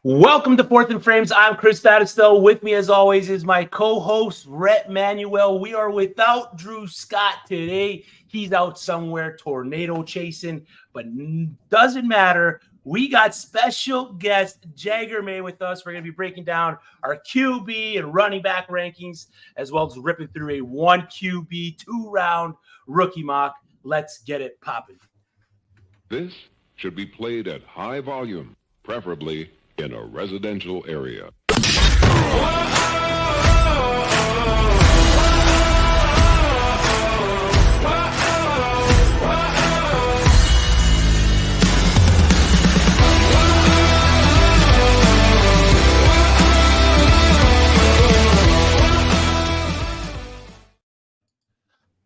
Welcome to Fourth and Frames. I'm Chris Battistello. With me, as always, is my co-host, Rhett Manuel. We are without Drew Scott today. He's out somewhere tornado chasing, but doesn't matter. We got special guest Jagger May with us. We're going to be breaking down our QB and running back rankings, as well as ripping through a 1 QB, 2-round rookie mock. Let's get it popping. This should be played at high volume, preferably in a residential area.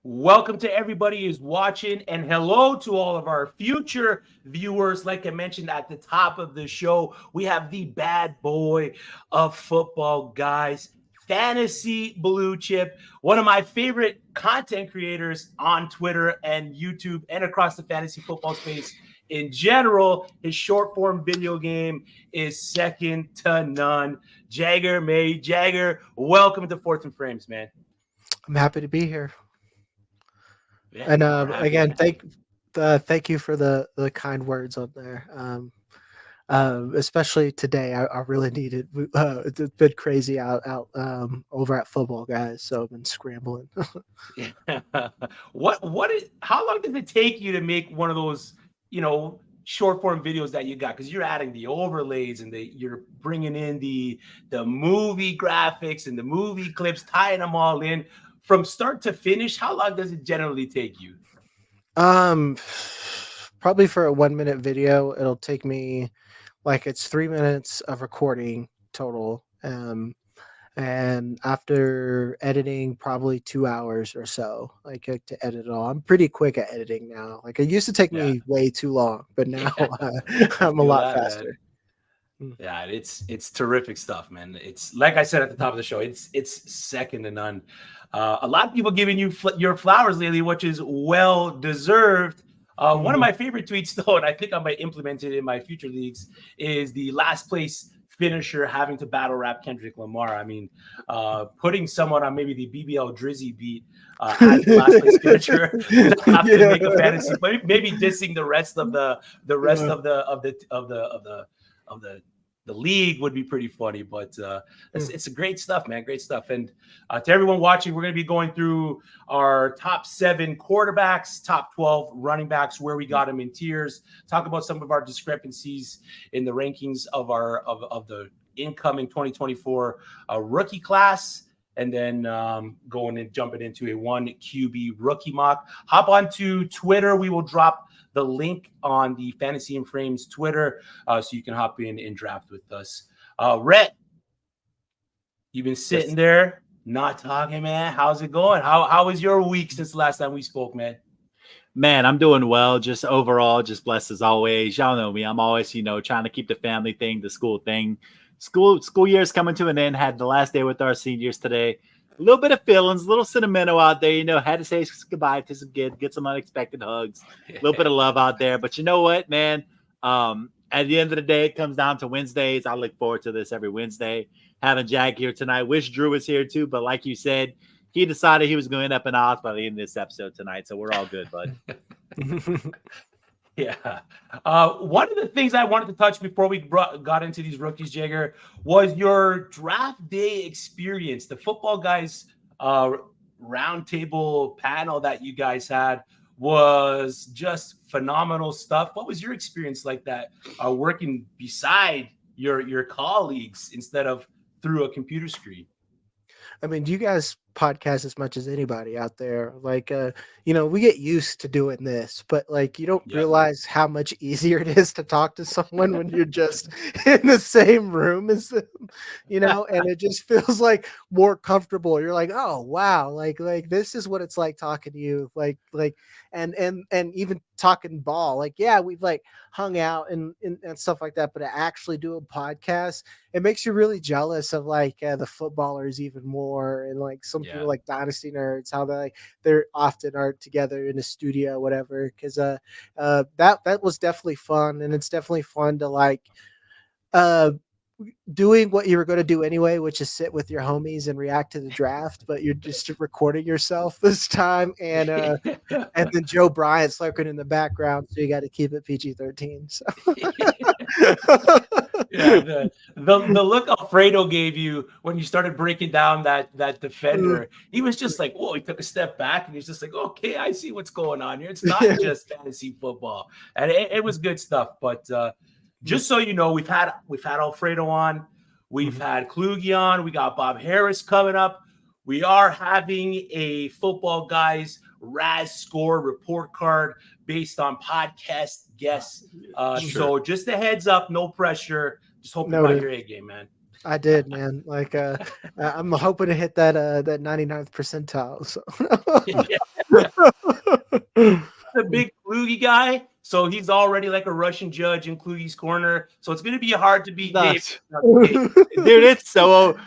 Welcome to everybody who's watching, and hello to all of our future viewers. Like I mentioned at the top of the show, we have the bad boy of football, guys, Fantasy Blue Chip, one of my favorite content creators on Twitter and YouTube and across the fantasy football space in general. His short form video game is second to none. Jagger May. Jagger, welcome to Fourth and Frames, man. I'm happy to be here. Yeah, and again, thank you for the kind words on there. Especially today, I really needed. It's been crazy out over at football, guys. So I've been scrambling. Yeah. How long does it take you to make one of those, short form videos that you got? Because you're adding the overlays and you're bringing in the movie graphics and the movie clips, tying them all in. From start to finish, how long does it generally take you? Probably for a 1-minute video, it'll take me it's 3 minutes of recording total. And after editing, probably 2 hours or so, to edit it all. I'm pretty quick at editing now. It used to take me way too long, but now I'm a lot faster. Man. Yeah, it's terrific stuff, man. It's like I said at the top of the show, it's second to none. A lot of people giving you your flowers lately, which is well deserved. One of my favorite tweets, though, and I think I might implement it in my future leagues, is the last place finisher having to battle rap Kendrick Lamar. I mean, putting someone on maybe the BBL Drizzy beat as the last place finisher to have to make a fantasy play, maybe dissing the rest of the league would be pretty funny, but it's a great stuff, man. Great stuff. And to everyone watching, we're going to be going through our top 7 quarterbacks, top 12 running backs, where we got them in tiers, talk about some of our discrepancies in the rankings of the incoming 2024 rookie class, and then going and jumping into a 1 QB rookie mock. Hop onto Twitter. We will drop the link on the Fantasy and Frames Twitter, so you can hop in and draft with us. Rhett, you've been sitting there not talking, man. How's it going? How was your week since the last time we spoke, man? Man, I'm doing well. Just overall, just blessed as always. Y'all know me. I'm always, trying to keep the family thing, the school thing. School year's coming to an end. Had the last day with our seniors today. A little bit of feelings, a little sentimental out there. Had to say goodbye to some kids, get some unexpected hugs, a little bit of love out there. But you know what, man? At the end of the day, it comes down to Wednesdays. I look forward to this every Wednesday. Having Jag here tonight. Wish Drew was here too, but like you said, he decided he was going up in odds by the end of this episode tonight. So we're all good, bud. Yeah. One of the things I wanted to touch before we got into these rookies, Jagger, was your draft day experience. The football guys roundtable panel that you guys had was just phenomenal stuff. What was your experience like that, working beside your colleagues instead of through a computer screen? I mean, you guys podcast as much as anybody out there. We get used to doing this, but you don't realize how much easier it is to talk to someone when you're just in the same room as them, and it just feels more comfortable. You're like, oh wow, this is what it's like talking to you, and even talking ball. We've hung out and stuff like that, but to actually do a podcast, it makes you really jealous of the footballers even more, and some people dynasty nerds, how they're often are together in a studio, whatever. Because that was definitely fun, and it's definitely fun to doing what you were going to do anyway, which is sit with your homies and react to the draft, but you're just recording yourself this time, and then Joe Bryant's lurking in the background, so you got to keep it PG-13. So. Yeah, the look Alfredo gave you when you started breaking down that defender, he was just like, whoa, he took a step back and he's just like, okay, I see what's going on here. It's not just fantasy football. And it was good stuff. But just so you know, we've had Alfredo on, we've had Kluge on, we got Bob Harris coming up. We are having a Football Guys Raz score report card based on podcast guests. So just a heads up, no pressure. Just hope you got your A game, man. I did, man. Like I'm hoping to hit that 99th percentile. So The big Kluge guy, so he's already like a Russian judge in Kluge's corner. So it's gonna be hard to beat Dave. Dude, it's so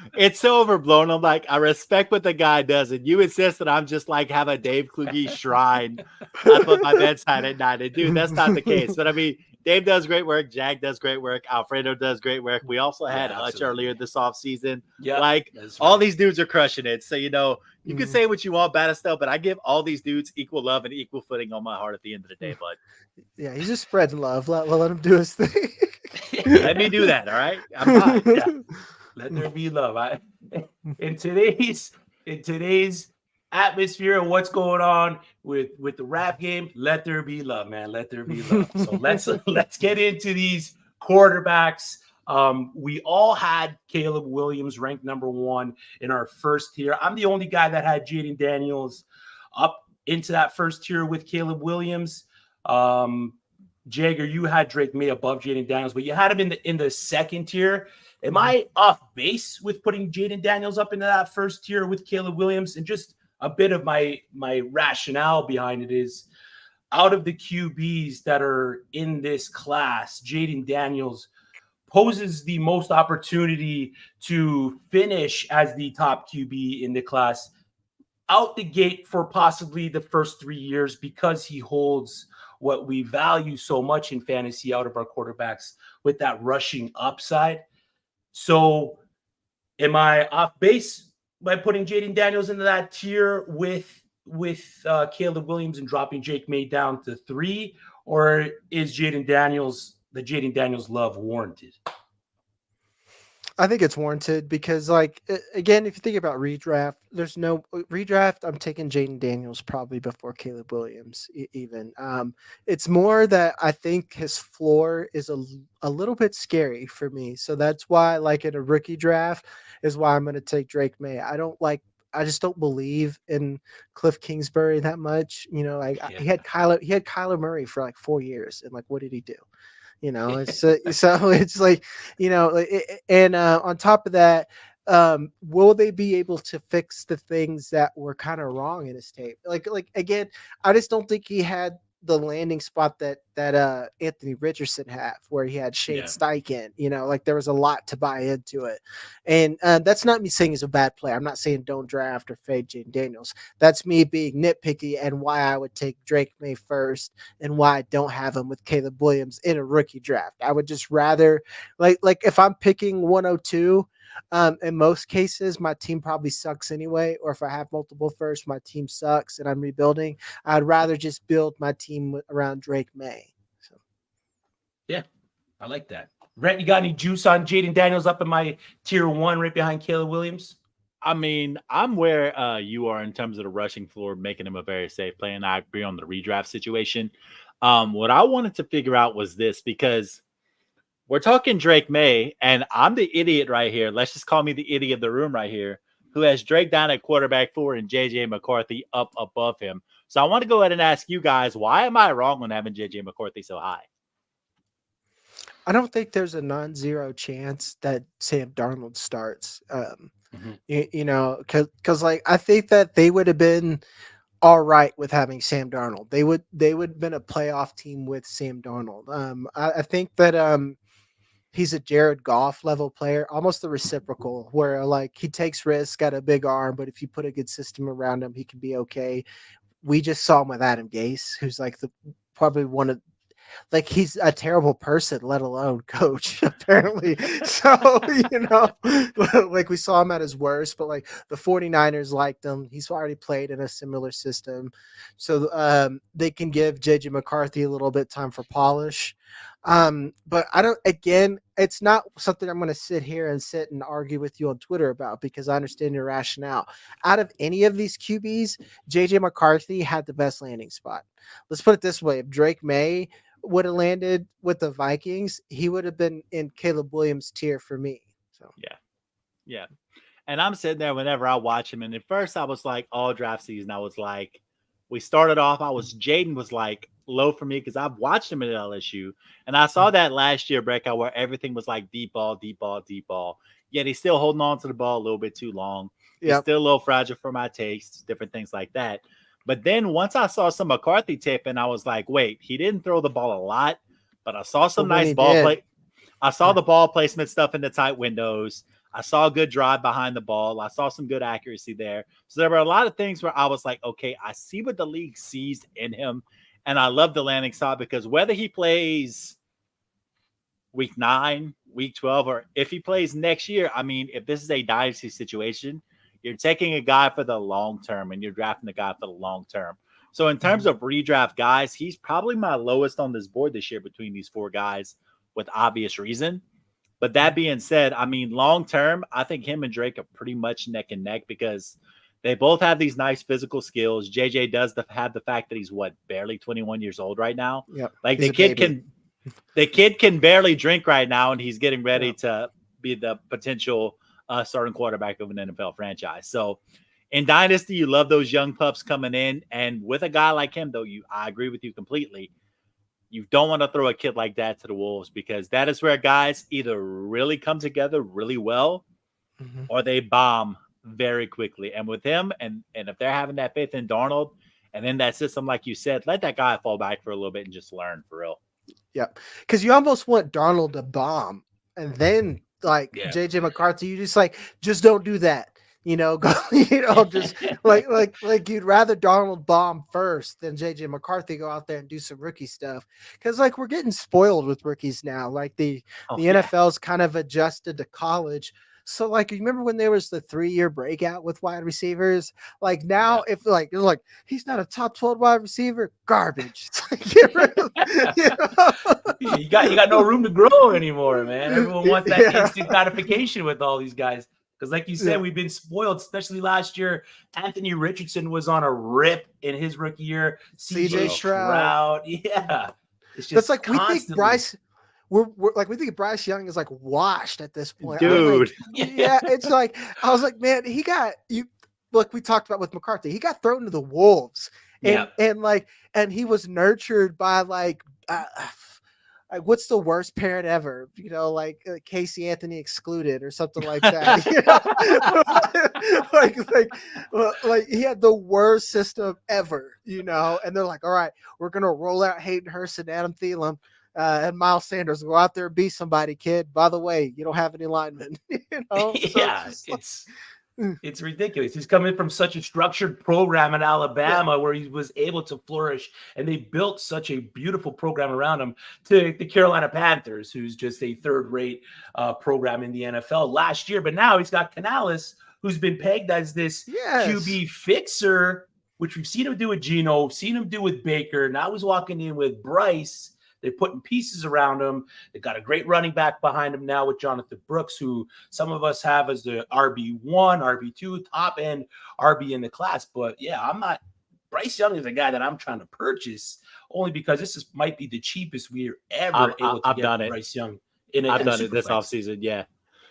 overblown. I'm like, I respect what the guy does, and you insist that I'm just like have a Dave Kluge shrine up at my bedside at night. And dude, that's not the case. But I mean, Dave does great work. Jag does great work. Alfredo does great work. We also had Hutch earlier this offseason. Yeah, like all these dudes are crushing it. So, you know, you can say what you want about us, but I give all these dudes equal love and equal footing on my heart at the end of the day, bud. Yeah, he's just spreading love. Let him do his thing. Let me do that, all right? I'm fine. Yeah. Let there be love. In today's atmosphere and what's going on with the rap game, let there be love, man. Let there be love. So let's get into these quarterbacks. We all had Caleb Williams ranked number 1 in our first tier. I'm the only guy that had Jayden Daniels up into that first tier with Caleb Williams. Jagger, you had Drake May above Jayden Daniels, but you had him in the second tier. Am I off base with putting Jayden Daniels up into that first tier with Caleb Williams? And just a bit of my rationale behind it is, out of the QBs that are in this class, Jayden Daniels poses the most opportunity to finish as the top QB in the class out the gate for possibly the first 3 years, because he holds what we value so much in fantasy out of our quarterbacks with that rushing upside. So am I off base by putting Jayden Daniels into that tier with Caleb Williams and dropping Jake May down to 3? Or is the Jayden Daniels love warranted? I think it's warranted because, like, again, if you think about redraft, there's no redraft. I'm taking Jayden Daniels probably before Caleb Williams even. It's more that I think his floor is a little bit scary for me. So that's why, like, in a rookie draft is why I'm going to take Drake May. I just don't believe in Cliff Kingsbury that much. You know, like he had Kyler Murray for like 4 years, and like, what did he do? You know, it's so it's like, you know, and on top of that, will they be able to fix the things that were kind of wrong in his tape? Like again, I just don't think he had the landing spot that Anthony Richardson had, where he had Shane Steichen. You know, like there was a lot to buy into it, and that's not me saying he's a bad player. I'm not saying don't draft or fade Jayden Daniels. That's me being nitpicky and why I would take Drake May first, and why I don't have him with Caleb Williams in a rookie draft. I would just rather like if I'm picking 102. In most cases, my team probably sucks anyway, or if I have multiple firsts, my team sucks and I'm rebuilding. I'd rather just build my team around Drake May. So, yeah, I like that. Brett, you got any juice on Jayden Daniels up in my tier 1 right behind Caleb Williams? I mean, I'm where you are in terms of the rushing floor, making him a very safe play, and I agree on the redraft situation. What I wanted to figure out was this, because we're talking Drake May, and I'm the idiot right here. Let's just call me the idiot of the room right here, who has Drake down at quarterback 4 and JJ McCarthy up above him. So I want to go ahead and ask you guys, why am I wrong on having JJ McCarthy so high? I don't think there's a non-zero chance that Sam Darnold starts. You know, because like I think that they would have been all right with having Sam Darnold. They would have been a playoff team with Sam Darnold. I think that he's a Jared Goff level player, almost the reciprocal, where like he takes risks, got a big arm, but if you put a good system around him, he can be okay. We just saw him with Adam Gase, who's like probably one of like he's a terrible person, let alone coach, apparently. So, like we saw him at his worst, but like the 49ers liked him. He's already played in a similar system. So they can give JJ McCarthy a little bit time for polish. But it's not something I'm going to sit and argue with you on Twitter about, because I understand your rationale. Out of any of these QBs, JJ McCarthy had the best landing spot. Let's put it this way. If Drake May would have landed with the Vikings, he would have been in Caleb Williams' tier for me. So yeah. And I'm sitting there whenever I watch him. And at first I was like, all draft season, I was like, Jayden was like low for me because I've watched him at LSU. And I saw that last year breakout where everything was like deep ball. Yet he's still holding on to the ball a little bit too long. He's still a little fragile for my taste, different things like that. But then once I saw some McCarthy tape, and I was like, wait, he didn't throw the ball a lot, but I saw some nice ball play. I saw the ball placement stuff in the tight windows. I saw a good drive behind the ball. I saw some good accuracy there. So there were a lot of things where I was like, okay, I see what the league sees in him. And I love the landing spot, because whether he plays week 9, week 12, or if he plays next year, I mean, if this is a dynasty situation, you're taking a guy for the long term and you're drafting a guy for the long term. So in terms of redraft guys, he's probably my lowest on this board this year between these 4 guys, with obvious reason. But that being said, I mean, long term, I think him and Drake are pretty much neck and neck, because they both have these nice physical skills. JJ does have the fact that he's barely 21 years old right now. Yep. Like the kid can barely drink right now, and he's getting ready to be the potential starting quarterback of an NFL franchise. So in Dynasty, you love those young pups coming in. And with a guy like him, though, I agree with you completely. You don't want to throw a kid like that to the wolves, because that is where guys either really come together really well or they bomb very quickly. And with him, and if they're having that faith in Darnold and then that system, like you said, let that guy fall back for a little bit and just learn for real. Yeah, because you almost want Darnold to bomb, and then JJ McCarthy, you just don't do that. Just like you'd rather Darnold bomb first than JJ McCarthy go out there and do some rookie stuff. Because we're getting spoiled with rookies now. Like the NFL's kind of adjusted to college. So you remember when there was the 3-year breakout with wide receivers? Like now, if you're like, he's not a top 12 wide receiver, garbage. Get rid of, you got no room to grow anymore, man. Everyone wants that instant gratification with all these guys. Because like you said, we've been spoiled, especially last year. Anthony Richardson was on a rip in his rookie year. CJ Stroud. Yeah. It's just we think Bryce we think Bryce Young is washed at this point. Dude. It's I was like, man, he got you. Look, we talked about with McCarthy. He got thrown to the wolves. And he was nurtured by what's the worst parent ever? Casey Anthony excluded or something like that. He had the worst system ever, and they're like, all right, we're going to roll out Hayden Hurst and Adam Thielen and Miles Sanders. Go out there and be somebody, kid. By the way, you don't have any linemen. It's ridiculous. He's coming from such a structured program in Alabama where he was able to flourish, and they built such a beautiful program around him, to the Carolina Panthers, who's just a third-rate program in the NFL last year. But now he's got Canales, who's been pegged as this QB fixer, which we've seen him do with Geno, seen him do with Baker. Now he's walking in with Bryce. They're putting pieces around him. They've got a great running back behind him now with Jonathan Brooks, who some of us have as the RB1, RB2, top end RB in the class. But Bryce Young is a guy that I'm trying to purchase, only because this might be the cheapest we're ever able to get Bryce Young. I've done it this offseason, yeah.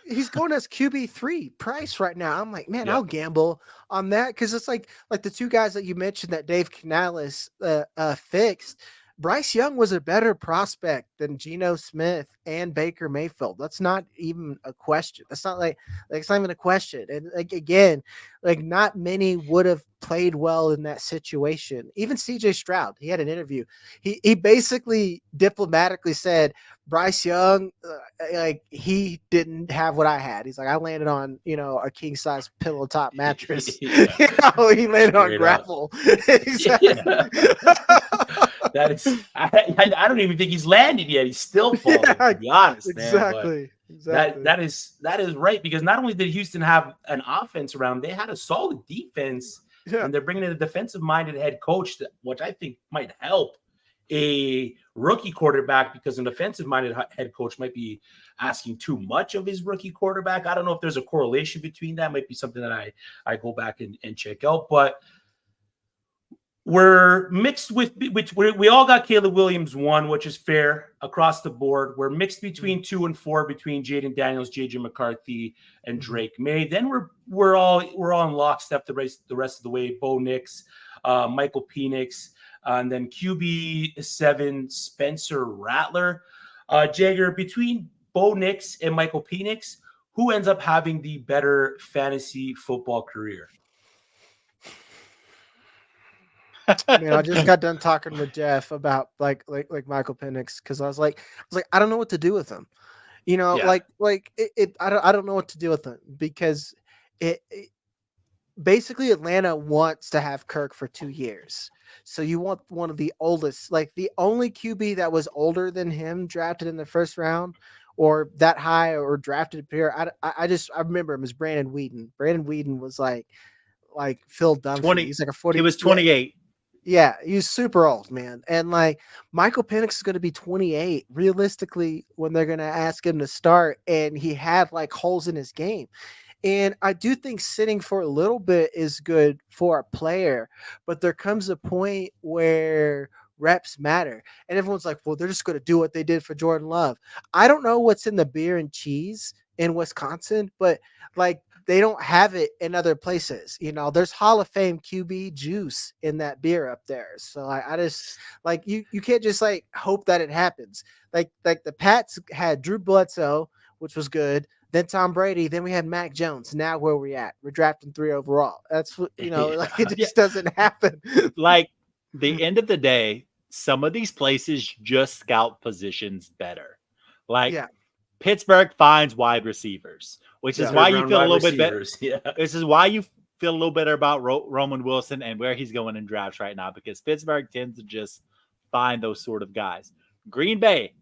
He's going as QB3 price right now. I'm like, man, I'll gamble on that, because it's like the 2 guys that you mentioned that Dave Canales fixed. Bryce Young was a better prospect than Geno Smith and Baker Mayfield. That's not even a question. That's not it's not even a question. And again, not many would have played well in that situation. Even CJ Stroud, he had an interview. He basically diplomatically said Bryce Young, he didn't have what I had. He's like, I landed on, a king size pillow top mattress. He landed on gravel. That is, I don't even think he's landed yet. He's still falling, to be honest, exactly. man. But that is right, because not only did Houston have an offense around, they had a solid defense, and they're bringing in a defensive-minded head coach, which I think might help a rookie quarterback, because an offensive-minded head coach might be asking too much of his rookie quarterback. I don't know if there's a correlation between that. Might be something that I go back and check out, but we're mixed with we all got Caleb Williams 1, which is fair across the board. We're mixed between 2 and 4 between Jayden Daniels, JJ McCarthy, and Drake May. Then we're all in lockstep the rest of the way. Bo Nix, Michael Penix, and then QB 7 Spencer Rattler. Jagger, between Bo Nix and Michael Penix, who ends up having the better fantasy football career? Man, I just got done talking with Jeff about like Michael Penix, because I was like, I don't know what to do with him. You know, I don't know what to do with him, because it basically Atlanta wants to have Kirk for 2 years. So you want one of the oldest, like the only QB that was older than him drafted in the first round or that high or drafted here. I remember him as Brandon Whedon. Brandon Whedon was like Phil Dunphy. He's like a 40. He was 28. Yeah, he's super old, man. And like Michael Penix is going to be 28 realistically when they're going to ask him to start. And he had like holes in his game. And I do think sitting for a little bit is good for a player, but there comes a point where reps matter. And everyone's like, well, they're just going to do what they did for Jordan Love. I don't know what's in the beer and cheese in Wisconsin, but like they don't have it in other places. You know, there's Hall of Fame QB juice in that beer up there. So I just like you can't just like hope that it happens. Like the Pats had Drew Bledsoe, which was good. Then Tom Brady. Then we had Mac Jones. Now where we at? We're drafting 3 overall. That's what, you know, like it just doesn't happen. Like the end of the day, some of these places just scout positions better. Like Pittsburgh finds wide receivers, which is why you feel a little bit better. Yeah. This is why you feel a little better about Roman Wilson and where he's going in drafts right now, because Pittsburgh tends to just find those sort of guys. Green Bay,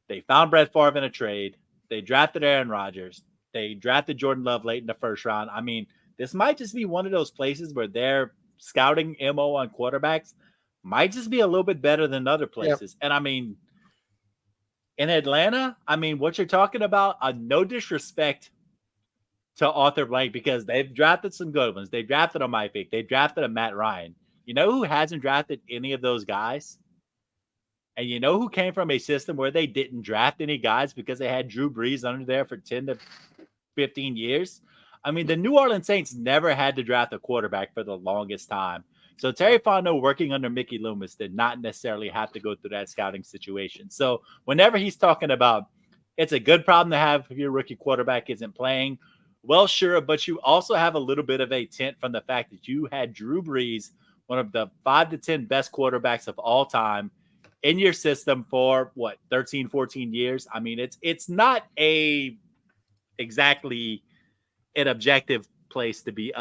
they found Brett Favre in a trade. They drafted Aaron Rodgers. They drafted Jordan Love late in the first round. I mean, this might just be one of those places where their scouting MO on quarterbacks might just be a little bit better than other places. And I mean, in Atlanta, I mean, what you're talking about, no disrespect to Arthur Blank, because they've drafted some good ones. They drafted a Mike Vick. They drafted a Matt Ryan. You know who hasn't drafted any of those guys? And you know who came from a system where they didn't draft any guys because they had Drew Brees under there for 10 to 15 years? I mean, the New Orleans Saints never had to draft a quarterback for the longest time. So Terry Fontenot working under Mickey Loomis did not necessarily have to go through that scouting situation. So whenever he's talking about it's a good problem to have if your rookie quarterback isn't playing, well, sure, but you also have a little bit of a tint from the fact that you had Drew Brees, one of the 5 to 10 best quarterbacks of all time, in your system for 13, 14 years. I mean, it's not exactly an objective place to be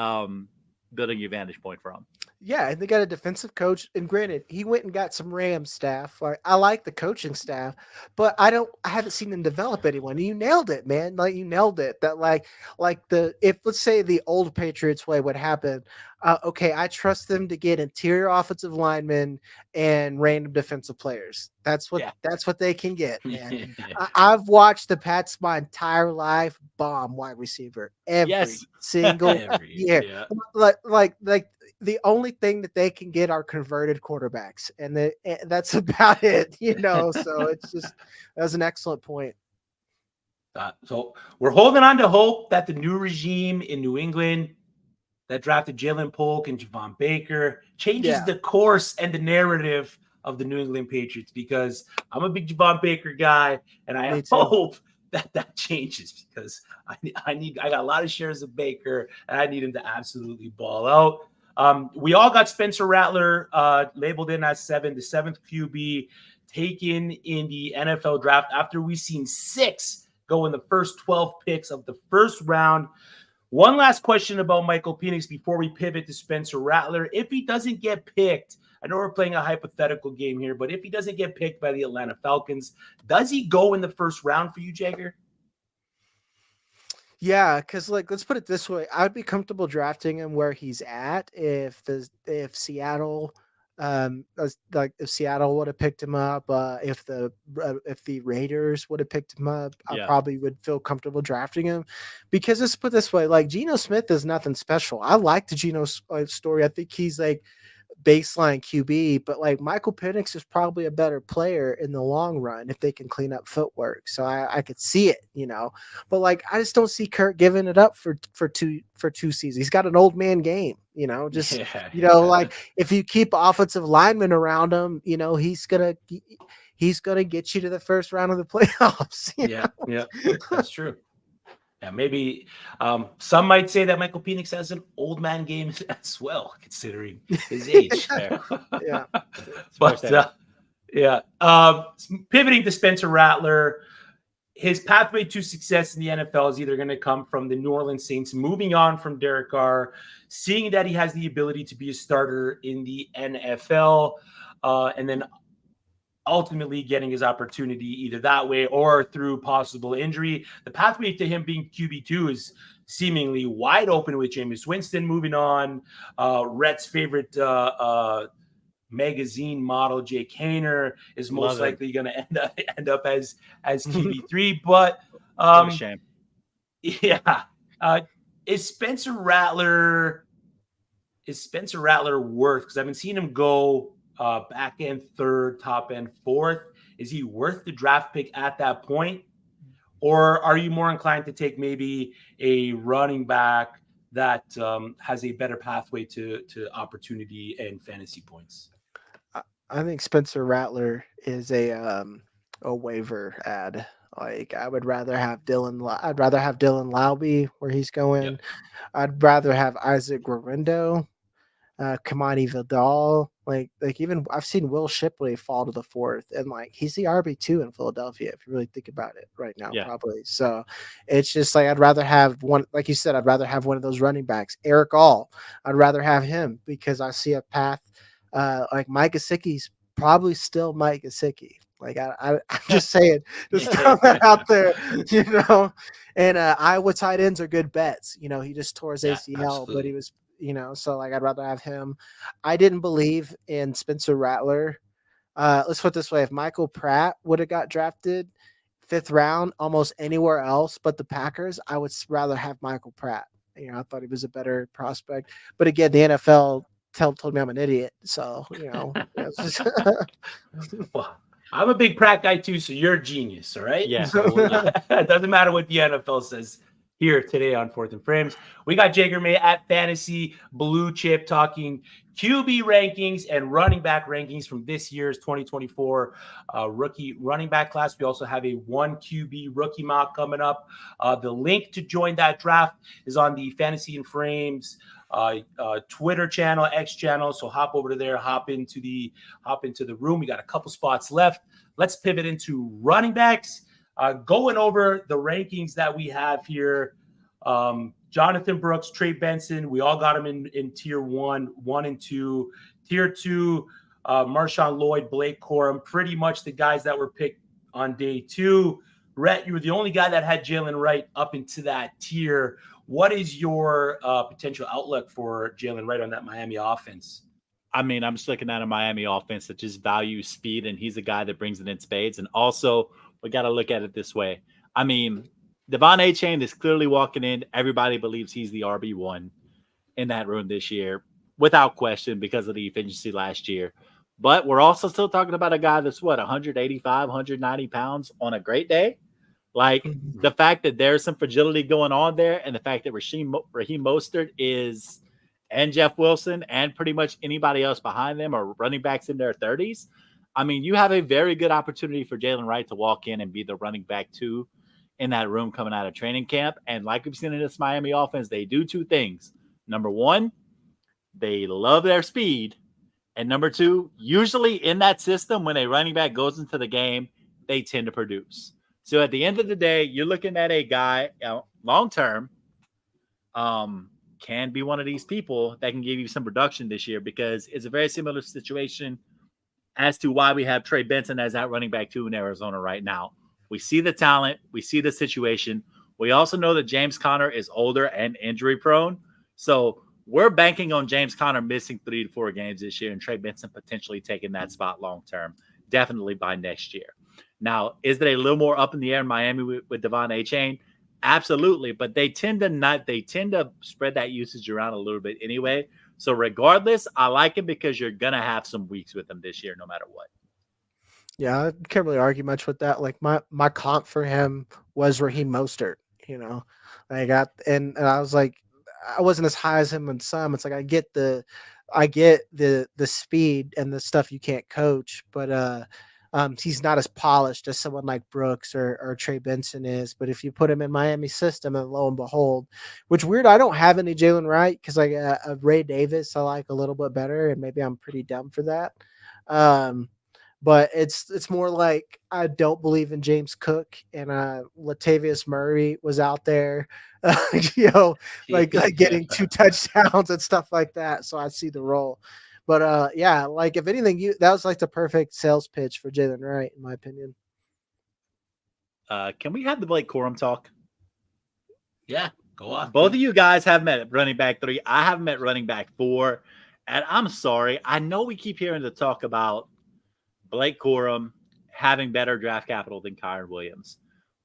building your vantage point from. Yeah, and they got a defensive coach. And granted, he went and got some Rams staff. Like, I like the coaching staff, but I haven't seen them develop anyone. You nailed it, man. Like you nailed it. That if let's say the old Patriots way would happen. Okay, I trust them to get interior offensive linemen and random defensive players. That's what they can get, man. I've watched the Pats my entire life bomb wide receiver every single year. Yeah. Like the only thing that they can get are converted quarterbacks, and that's about it, you know. So it's just that was an excellent point. So we're holding on to hope that the new regime in New England that drafted Jalen Polk and Javon Baker changes the course and the narrative of the New England Patriots, because I'm a big Javon Baker guy, and I hope that changes, because I got a lot of shares of Baker, and I need him to absolutely ball out. We all got Spencer Rattler labeled in as the 7th QB taken in the NFL draft after we've seen 6 go in the first 12 picks of the first round. One last question about Michael Penix before we pivot to Spencer Rattler. If he doesn't get picked, I know we're playing a hypothetical game here, but if he doesn't get picked by the Atlanta Falcons, does he go in the first round for you, Jagger? Yeah, because let's put it this way: I'd be comfortable drafting him where he's at if Seattle, if Seattle would have picked him up, if the Raiders would have picked him up, I probably would feel comfortable drafting him. Because let's put it this way: like Geno Smith is nothing special. I like the Geno story. I think he's like baseline QB, but like Michael Penix is probably a better player in the long run if they can clean up footwork. So I could see it, but like I just don't see Kurt giving it up for two seasons. He's got an old man game, like if you keep offensive linemen around him, he's gonna get you to the first round of the playoffs. Yeah, that's true. Yeah, maybe some might say that Michael Penix has an old man game as well, considering his age. Yeah. But pivoting to Spencer Rattler, his pathway to success in the NFL is either going to come from the New Orleans Saints moving on from Derek Carr, seeing that he has the ability to be a starter in the NFL, and then ultimately getting his opportunity either that way or through possible injury. The pathway to him being QB2 is seemingly wide open with Jameis Winston moving on. Rhett's favorite magazine model, Jake Hayner, is most likely going to end up as QB3. But shame. Yeah. Is Spencer Rattler worth, because I've been seeing him go back end third, top end fourth. Is he worth the draft pick at that point? Or are you more inclined to take maybe a running back that has a better pathway to opportunity and fantasy points? I think Spencer Rattler is a waiver ad. Like I'd rather have Dylan Laube where he's going. Yep. I'd rather have Isaac Guerrero, Kamani Vidal, like even I've seen Will Shipley fall to the fourth, and like he's the RB2 in Philadelphia if you really think about it right now, probably. So it's just like I'd rather have one, like you said, I'd rather have one of those running backs. Eric All, I'd rather have him because I see a path. Like Mike Gesicki's probably still Mike Gesicki. Like I'm just saying, just throw that out there, And Iowa tight ends are good bets. He just tore his ACL, but he was. So like I'd rather have him. I didn't believe in Spencer Rattler. Let's put it this way: if Michael Pratt would have got drafted 5th round, almost anywhere else but the Packers, I would rather have Michael Pratt. I thought he was a better prospect. But again, the NFL told me I'm an idiot. So Well, I'm a big Pratt guy too. So you're a genius, all right? Yeah. So it doesn't matter what the NFL says. Here today on Fourth and Frames, we got Jagger May at Fantasy Blue Chip talking QB rankings and running back rankings from this year's 2024 rookie running back class. We also have a 1 QB rookie mock coming up. The link to join that draft is on the Fantasy and Frames Twitter channel, X channel. So hop over to there, hop into the room. We got a couple spots left. Let's pivot into running backs. Going over the rankings that we have here, Jonathan Brooks, Trey Benson, we all got him in tier 1 and 2. Tier 2, Marshawn Lloyd, Blake Corum, pretty much the guys that were picked on day 2. Rhett, you were the only guy that had Jaylen Wright up into that tier. What is your potential outlook for Jaylen Wright on that Miami offense? I mean, I'm just looking at a Miami offense that just values speed, and he's a guy that brings it in spades. And also, we got to look at it this way. I mean, Devon A-Chain is clearly walking in. Everybody believes he's the RB1 in that room this year, without question, because of the efficiency last year. But we're also still talking about a guy that's, 185, 190 pounds on a great day? Like, the fact that there's some fragility going on there, and the fact that Raheem Mostert is, and Jeff Wilson, and pretty much anybody else behind them are running backs in their 30s. I mean, you have a very good opportunity for Jaylen Wright to walk in and be the running back 2 in that room coming out of training camp. And like we've seen in this Miami offense, they do 2 things. Number 1, they love their speed. And number 2, usually in that system, when a running back goes into the game, they tend to produce. So at the end of the day, you're looking at a guy long-term can be one of these people that can give you some production this year, because it's a very similar situation as to why we have Trey Benson as that running back 2 in Arizona right now. We see the talent. We see the situation. We also know that James Conner is older and injury prone. So we're banking on James Conner missing 3 to 4 games this year and Trey Benson potentially taking that spot long term, definitely by next year. Now, is it a little more up in the air in Miami with Devon Achane? Absolutely, but they tend to spread that usage around a little bit anyway. So regardless, I like it because you're gonna have some weeks with them this year, no matter what. Yeah, I can't really argue much with that. Like my comp for him was Raheem Mostert. And I was like, I wasn't as high as him in some. It's like I get the speed and the stuff you can't coach, but he's not as polished as someone like Brooks or Trey Benson is. But if you put him in Miami system, and lo and behold, which weird, I don't have any Jaylen Wright because Ray Davis I like a little bit better, and maybe I'm pretty dumb for that. But it's more like I don't believe in James Cook, and Latavius Murray was out there, like getting 2 touchdowns and stuff like that. So I see the role. But yeah, like if anything, that was like the perfect sales pitch for Jaylen Wright, in my opinion. Can we have the Blake Corum talk? Yeah, go on. Both of you guys have met at running back 3. I haven't met running back 4. And I'm sorry. I know we keep hearing the talk about Blake Corum having better draft capital than Kyren Williams.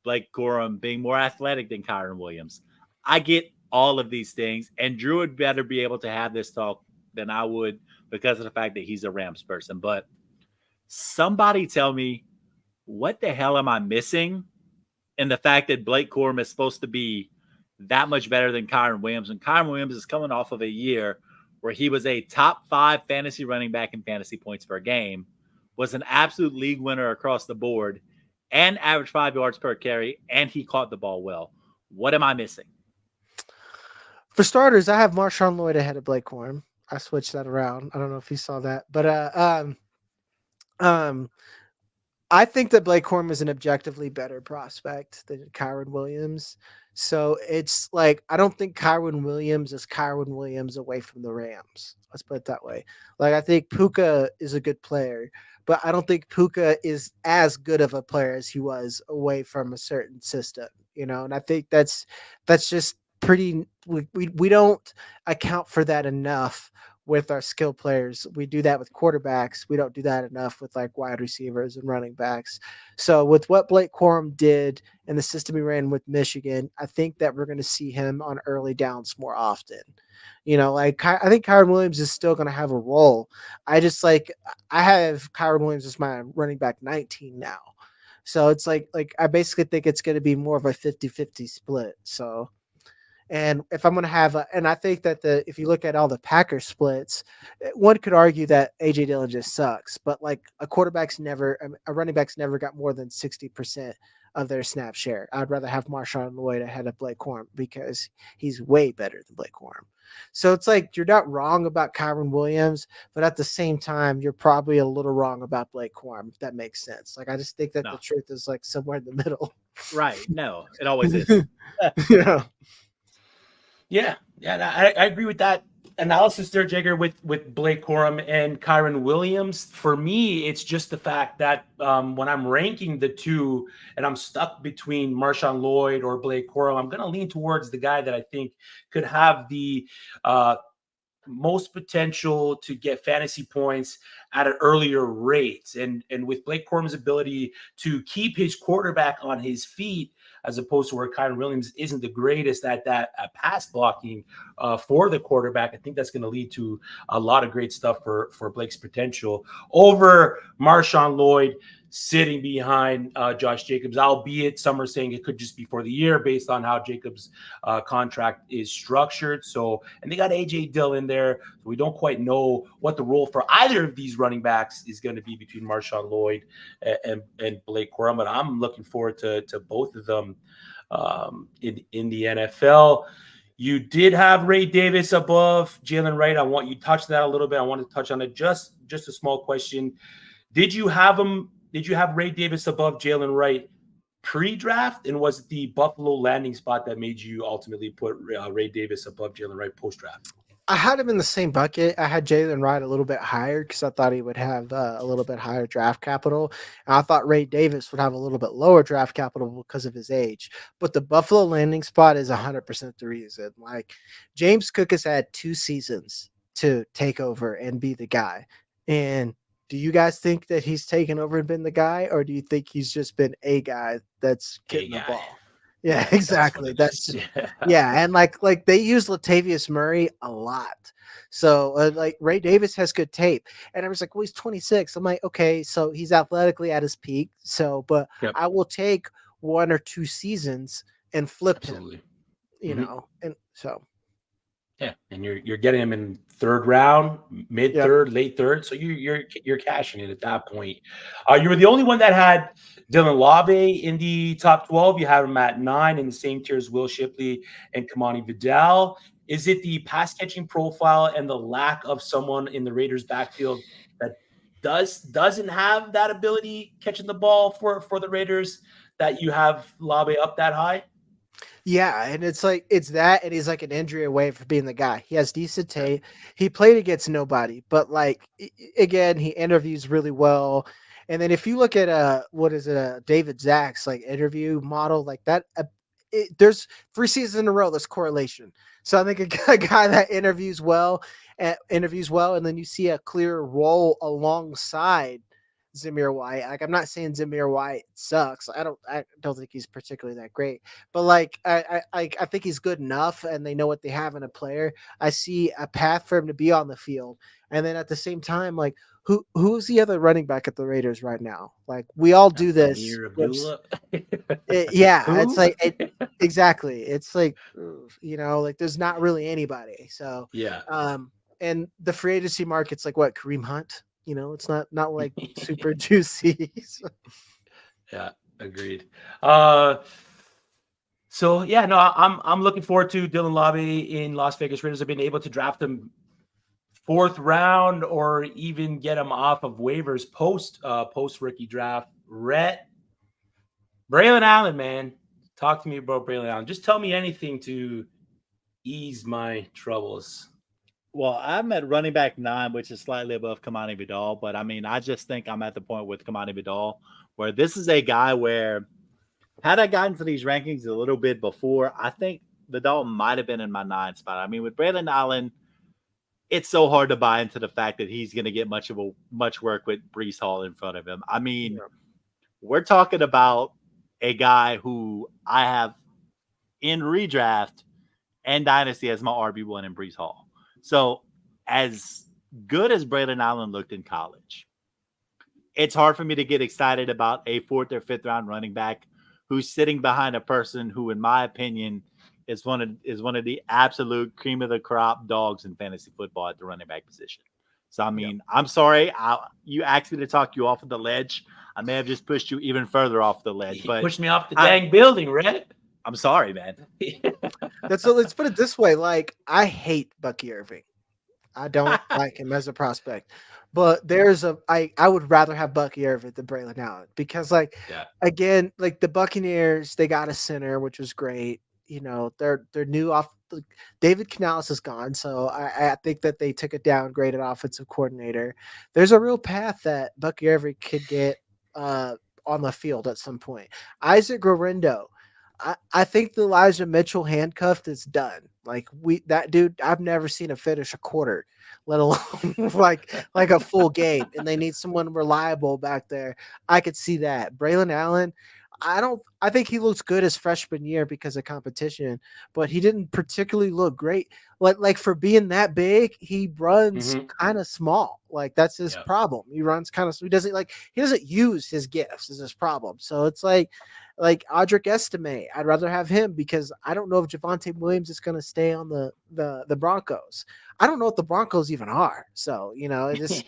Blake Corum being more athletic than Kyren Williams. I get all of these things. And Drew would better be able to have this talk than I would because of the fact that he's a Rams person. But somebody tell me, what the hell am I missing in the fact that Blake Corum is supposed to be that much better than Kyren Williams? And Kyren Williams is coming off of a year where he was a top 5 fantasy running back in fantasy points per game, was an absolute league winner across the board, and averaged 5 yards per carry, and he caught the ball well. What am I missing? For starters, I have Marshawn Lloyd ahead of Blake Corum. I switched that around. I don't know if you saw that, but I think that Blake Corum is an objectively better prospect than Kyren Williams. So it's like, I don't think Kyren Williams is Kyren Williams away from the Rams. Let's put it that way. Like, I think Puka is a good player, but I don't think Puka is as good of a player as he was away from a certain system, and I think that's just pretty, we don't account for that enough with our skill players. We do that with quarterbacks. We don't do that enough with like wide receivers and running backs. So with what Blake Corum did and the system he ran with Michigan, I think that we're going to see him on early downs more often. I think Kyren Williams is still going to have a role. I have Kyren Williams as my running back 19 now. So it's like I basically think it's going to be more of a 50-50 split. So, and if I'm going to have and I think that if you look at all the Packers splits, one could argue that AJ Dillon just sucks, but like a running back's never got more than 60% of their snap share. I'd rather have Marshawn Lloyd ahead of Blake Corum because he's way better than Blake Corum. So it's like, you're not wrong about Kyren Williams, but at the same time, you're probably a little wrong about Blake Corum, if that makes sense. Like, I just think that the truth is like somewhere in the middle. Right. No, it always is. Yeah, I agree with that analysis there, Jagger, with Blake Corum and Kyren Williams. For me, it's just the fact that when I'm ranking the two and I'm stuck between Marshawn Lloyd or Blake Corum, I'm going to lean towards the guy that I think could have the most potential to get fantasy points at an earlier rate. And with Blake Corum's ability to keep his quarterback on his feet, as opposed to where Kyren Williams isn't the greatest at that pass blocking for the quarterback, I think that's going to lead to a lot of great stuff for Blake's potential over Marshawn Lloyd sitting behind Josh Jacobs, albeit some are saying it could just be for the year based on how Jacobs' contract is structured. So, and they got AJ Dillon there. So we don't quite know what the role for either of these running backs is going to be between Marshawn Lloyd and Blake Corum. But I'm looking forward to both of them in the NFL. You did have Ray Davis above Jaylen Wright. You touched that a little bit. I want to touch on it. Just a small question. Did you have Ray Davis above Jaylen Wright pre-draft, and was it the Buffalo landing spot that made you ultimately put Ray Davis above Jaylen Wright post-draft? I had him in the same bucket. I had Jaylen Wright a little bit higher because I thought he would have a little bit higher draft capital. And I thought Ray Davis would have a little bit lower draft capital because of his age. But the Buffalo landing spot is 100% the reason. Like, James Cook has had 2 seasons to take over and be the guy. And do you guys think that he's taken over and been the guy, or do you think he's just been a guy that's getting the ball? Yeah, exactly. That's yeah, and like they use Latavius Murray a lot. So like Ray Davis has good tape, and I was like, well, he's 26. I'm like, okay, so he's athletically at his peak. So, but I will take 1 or 2 seasons and flip him. You know, and so yeah, and you're getting him in 3rd round, mid 3rd, late 3rd. So you're cashing it at that point. You were the only one that had Dylan Laube in the top 12. You have him at 9 in the same tier as Will Shipley and Kamani Vidal. Is it the pass catching profile and the lack of someone in the Raiders backfield that doesn't have that ability catching the ball for the Raiders that you have Laube up that high? Yeah, and it's that, and he's like an injury away from being the guy. He has decent tape. He played against nobody, but like again, he interviews really well. And then if you look at David Zach's like interview model like that, there's 3 seasons in a row there's correlation. So I think a guy that interviews well, and then you see a clear role alongside Zamir White. Like, I'm not saying Zamir White sucks. I don't think he's particularly that great, but like I think he's good enough, and they know what they have in a player. I see a path for him to be on the field, and then at the same time, like who's the other running back at the Raiders right now? Like, we all do this. It's like exactly. It's like, you know, like there's not really anybody. So and the free agency market's like what, Kareem Hunt. You know, it's not like super juicy. So. Yeah, agreed. I'm looking forward to Dylan Laube in Las Vegas. Raiders have been able to draft him 4th round or even get him off of waivers post rookie draft. Braylon Allen, man, talk to me about Braylon Allen. Just tell me anything to ease my troubles. Well, I'm at running back 9, which is slightly above Kamani Vidal. But I mean, I just think I'm at the point with Kamani Vidal where this is a guy where, had I gotten to these rankings a little bit before, I think Vidal might have been in my 9 spot. I mean, with Braylon Allen, it's so hard to buy into the fact that he's going to get much work with Breece Hall in front of him. I mean, we're talking about a guy who I have in redraft and dynasty as my RB1 in Breece Hall. So as good as Braylon Allen looked in college, it's hard for me to get excited about a 4th or 5th round running back who's sitting behind a person who, in my opinion, is one of the absolute cream of the crop dogs in fantasy football at the running back position. So, I mean, I'm sorry. You asked me to talk you off of the ledge. I may have just pushed you even further off the ledge. But pushed me off the dang building, Red. I'm sorry, man. Let's put it this way. Like, I hate Bucky Irving. I don't like him as a prospect. But I would rather have Bucky Irving than Braylon Allen because, again, like the Buccaneers, they got a center, which was great. You know, they're new off. David Canales is gone, so I think that they took a downgraded offensive coordinator. There's a real path that Bucky Irving could get on the field at some point. Isaac Guerrero. I think the Elijah Mitchell handcuffed is done. Like that dude, I've never seen him finish a quarter, let alone like a full game. And they need someone reliable back there. I could see that. Braylon Allen, I think he looks good his freshman year because of competition, but he didn't particularly look great. Like for being that big, he runs kind of small. Like that's his problem. He runs kind of, he doesn't use his gifts is his problem. So it's like Audric Estime, I'd rather have him because I don't know if Javonte Williams is going to stay on the Broncos. I don't know what the Broncos even are. So, you know, it just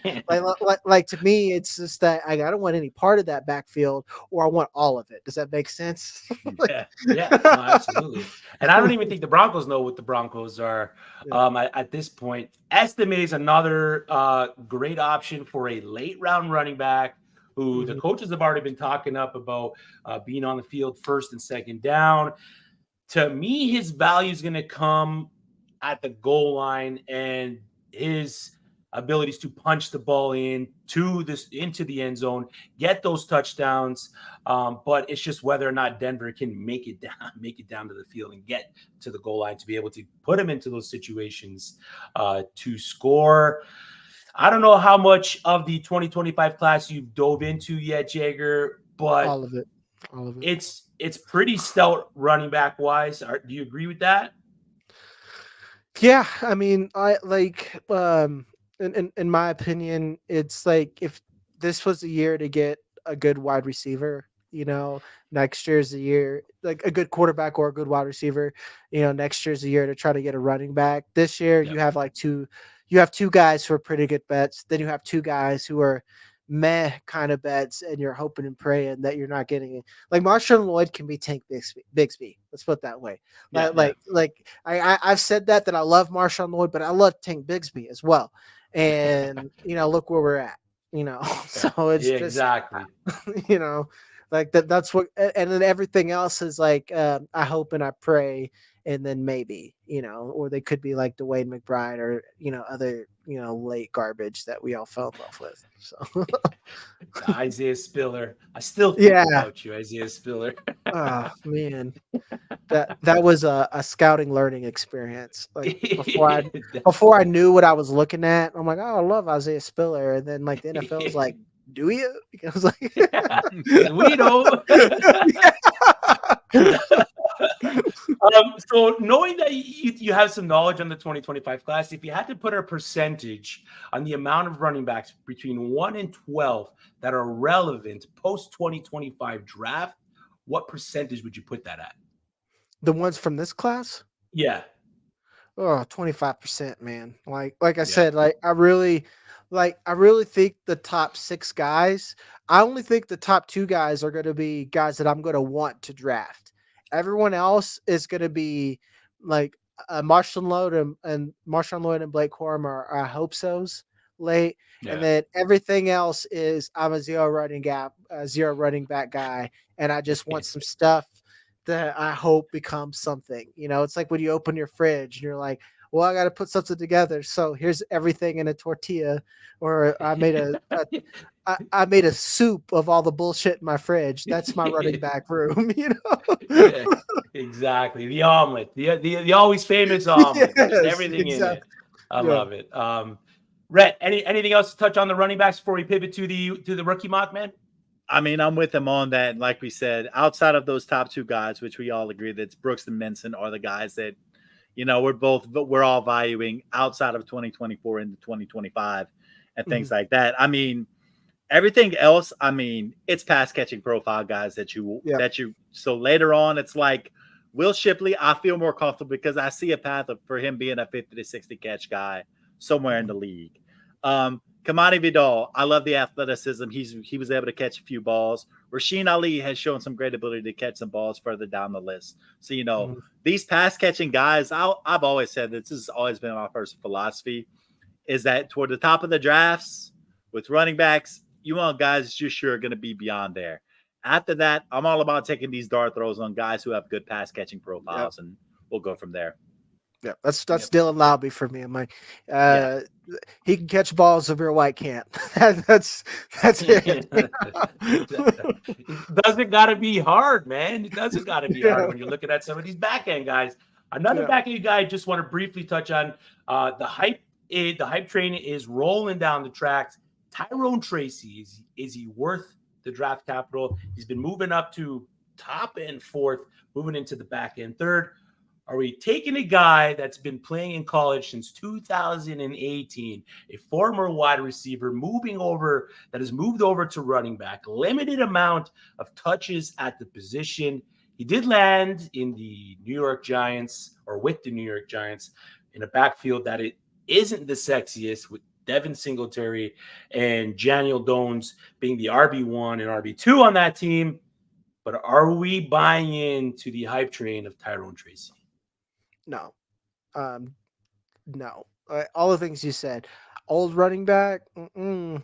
like to me, it's just that I don't want any part of that backfield or I want all of it. Does that make sense? No, absolutely. And I don't even think the Broncos know what the Broncos are at this point. Estime is another great option for a late round running back who the coaches have already been talking up about being on the field first and second down. To me, his value is going to come at the goal line and his abilities to punch the ball into the end zone, get those touchdowns. But it's just whether or not Denver can make it down to the field and get to the goal line to be able to put him into those situations to score. I don't know how much of the 2025 class you've dove into yet, Jagger, but all of it. It's pretty stout running back wise. Do you agree with that? Yeah, I mean, I like in my opinion, it's like if this was a year to get a good wide receiver, next year's the year, like a good quarterback or a good wide receiver, next year's the year to try to get a running back. This year you have you have two guys who are pretty good bets. Then you have two guys who are meh kind of bets, and you're hoping and praying that you're not getting it. Like Marshawn Lloyd can be Tank Bigsby. Let's put it that way. I've said that I love Marshawn Lloyd, but I love Tank Bigsby as well. And look where we're at. So it's just exactly. Like that's what, and then everything else is like I hope and I pray, and then maybe or they could be like Dwayne McBride or other late garbage that we all fell in love with. So Isaiah Spiller, I still think about you, Isaiah Spiller. Oh man, that was a scouting learning experience. Like before I knew what I was looking at, I'm like, oh, I love Isaiah Spiller, and then like the NFL was like, do you? I was like, we know. So knowing that you have some knowledge on the 2025 class, if you had to put a percentage on the amount of running backs between 1 and 12 that are relevant post 2025 draft, what percentage would you put that at? The ones from this class? Yeah. Oh, 25%, man. Like I said, I really think the top 6 guys, I only think the top 2 guys are going to be guys that I'm going to want to draft. Everyone else is going to be like Marshawn Lloyd and Blake Corum are I hope so's late. Yeah. And then everything else is I'm a zero running back guy. And I just want some stuff that I hope becomes something. It's like when you open your fridge and you're like, well, I got to put something together. So here's everything in a tortilla, or I made I made a soup of all the bullshit in my fridge. That's my running back room, Yeah, exactly. The omelet, the always famous omelet, yes, just everything in it. I love it. Rhett, anything else to touch on the running backs before we pivot to the rookie mock, man? I mean, I'm with them on that. Like we said, outside of those top 2 guys, which we all agree that Brooks and Minson are the guys that, we're all valuing outside of 2024 into 2025 and things like that. I mean, everything else, I mean, it's pass catching profile guys so later on, it's like Will Shipley, I feel more comfortable because I see a path for him being a 50 to 60 catch guy somewhere in the league. Kamani Vidal, I love the athleticism. He was able to catch a few balls. Rasheen Ali has shown some great ability to catch some balls further down the list. So, these pass-catching guys, I've always said this has always been my first philosophy, is that toward the top of the drafts with running backs, you want guys just sure are going to be beyond there. After that, I'm all about taking these dart throws on guys who have good pass-catching profiles, and we'll go from there. Yeah, that's Dylan Laube for me. I'm like, he can catch balls if your white can't. That's it. Doesn't got to be hard, man. It doesn't got to be hard when you're looking at some of these back end guys. Another back end guy I just want to briefly touch on. The hype train is rolling down the tracks. Tyrone Tracy, is he worth the draft capital? He's been moving up to top end 4th, moving into the back end 3rd. Are we taking a guy that's been playing in college since 2018, a former wide receiver that has moved over to running back, limited amount of touches at the position? He did land in the New York Giants, or with the New York Giants, in a backfield that it isn't the sexiest, with Devin Singletary and Daniel Jones being the RB1 and RB2 on that team. But are we buying into the hype train of Tyrone Tracy? No. No. All the things you said. Old running back? No.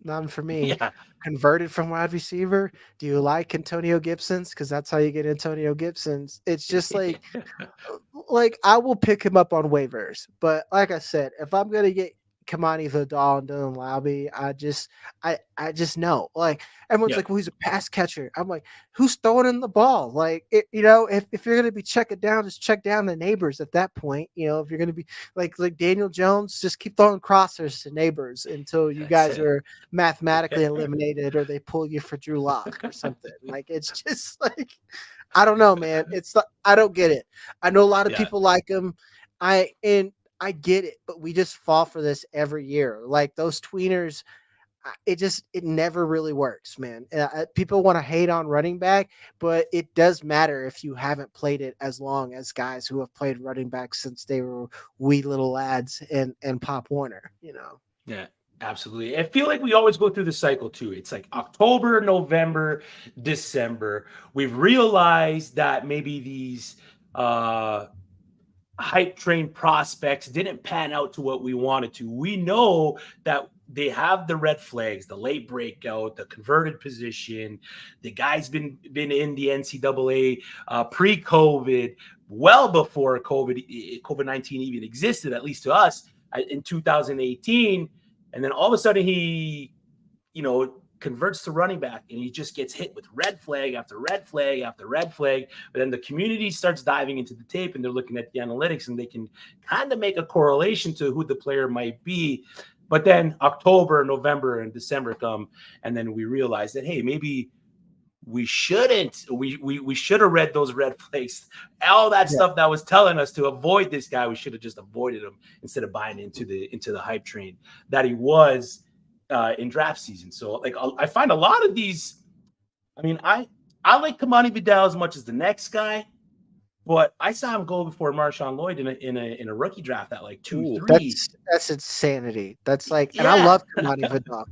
None for me. Yeah. Converted from wide receiver. Do you like Antonio Gibson's? Because that's how you get Antonio Gibson's. It's just like I will pick him up on waivers, but like I said, if I'm gonna get Kamani Vidal and Dylan Laube, I just know. Like everyone's Yeah. like, well, he's a pass catcher. I'm like, who's throwing in the ball? Like if you're gonna be checking down, just check down the neighbors at that point. If you're gonna be like Daniel Jones, just keep throwing crossers to neighbors until you That's guys it. are mathematically eliminated or they pull you for Drew Lock or something. Like it's just like I don't know, man. I don't get it. I know a lot of Yeah. people like him. I get it, but we just fall for this every year. Like those tweeners, it never really works, man. People want to hate on running back, but it does matter if you haven't played it as long as guys who have played running back since they were wee little lads and Pop Warner. Yeah, absolutely. I feel like we always go through the cycle too. It's like October, November, December. We've realized that maybe these hype train prospects didn't pan out to what we wanted to. We know that they have the red flags, the late breakout, the converted position. The guy's been in the NCAA pre-COVID, well before COVID-19 even existed, at least to us in 2018. And then all of a sudden he, converts to running back and he just gets hit with red flag after red flag after red flag. But then the community starts diving into the tape and they're looking at the analytics and they can kind of make a correlation to who the player might be. But then October, November, and December come, and then we realize that, hey, maybe we shouldn't. We should have read those red flags. All that stuff that was telling us to avoid this guy, we should have just avoided him instead of buying into the hype train that he was in draft season. So like I find a lot of these. I mean, I like Kamani Vidal as much as the next guy, but I saw him go before Marshawn Lloyd in a rookie draft at like 2-3. That's insanity. That's like, and I love Kamani Vidal.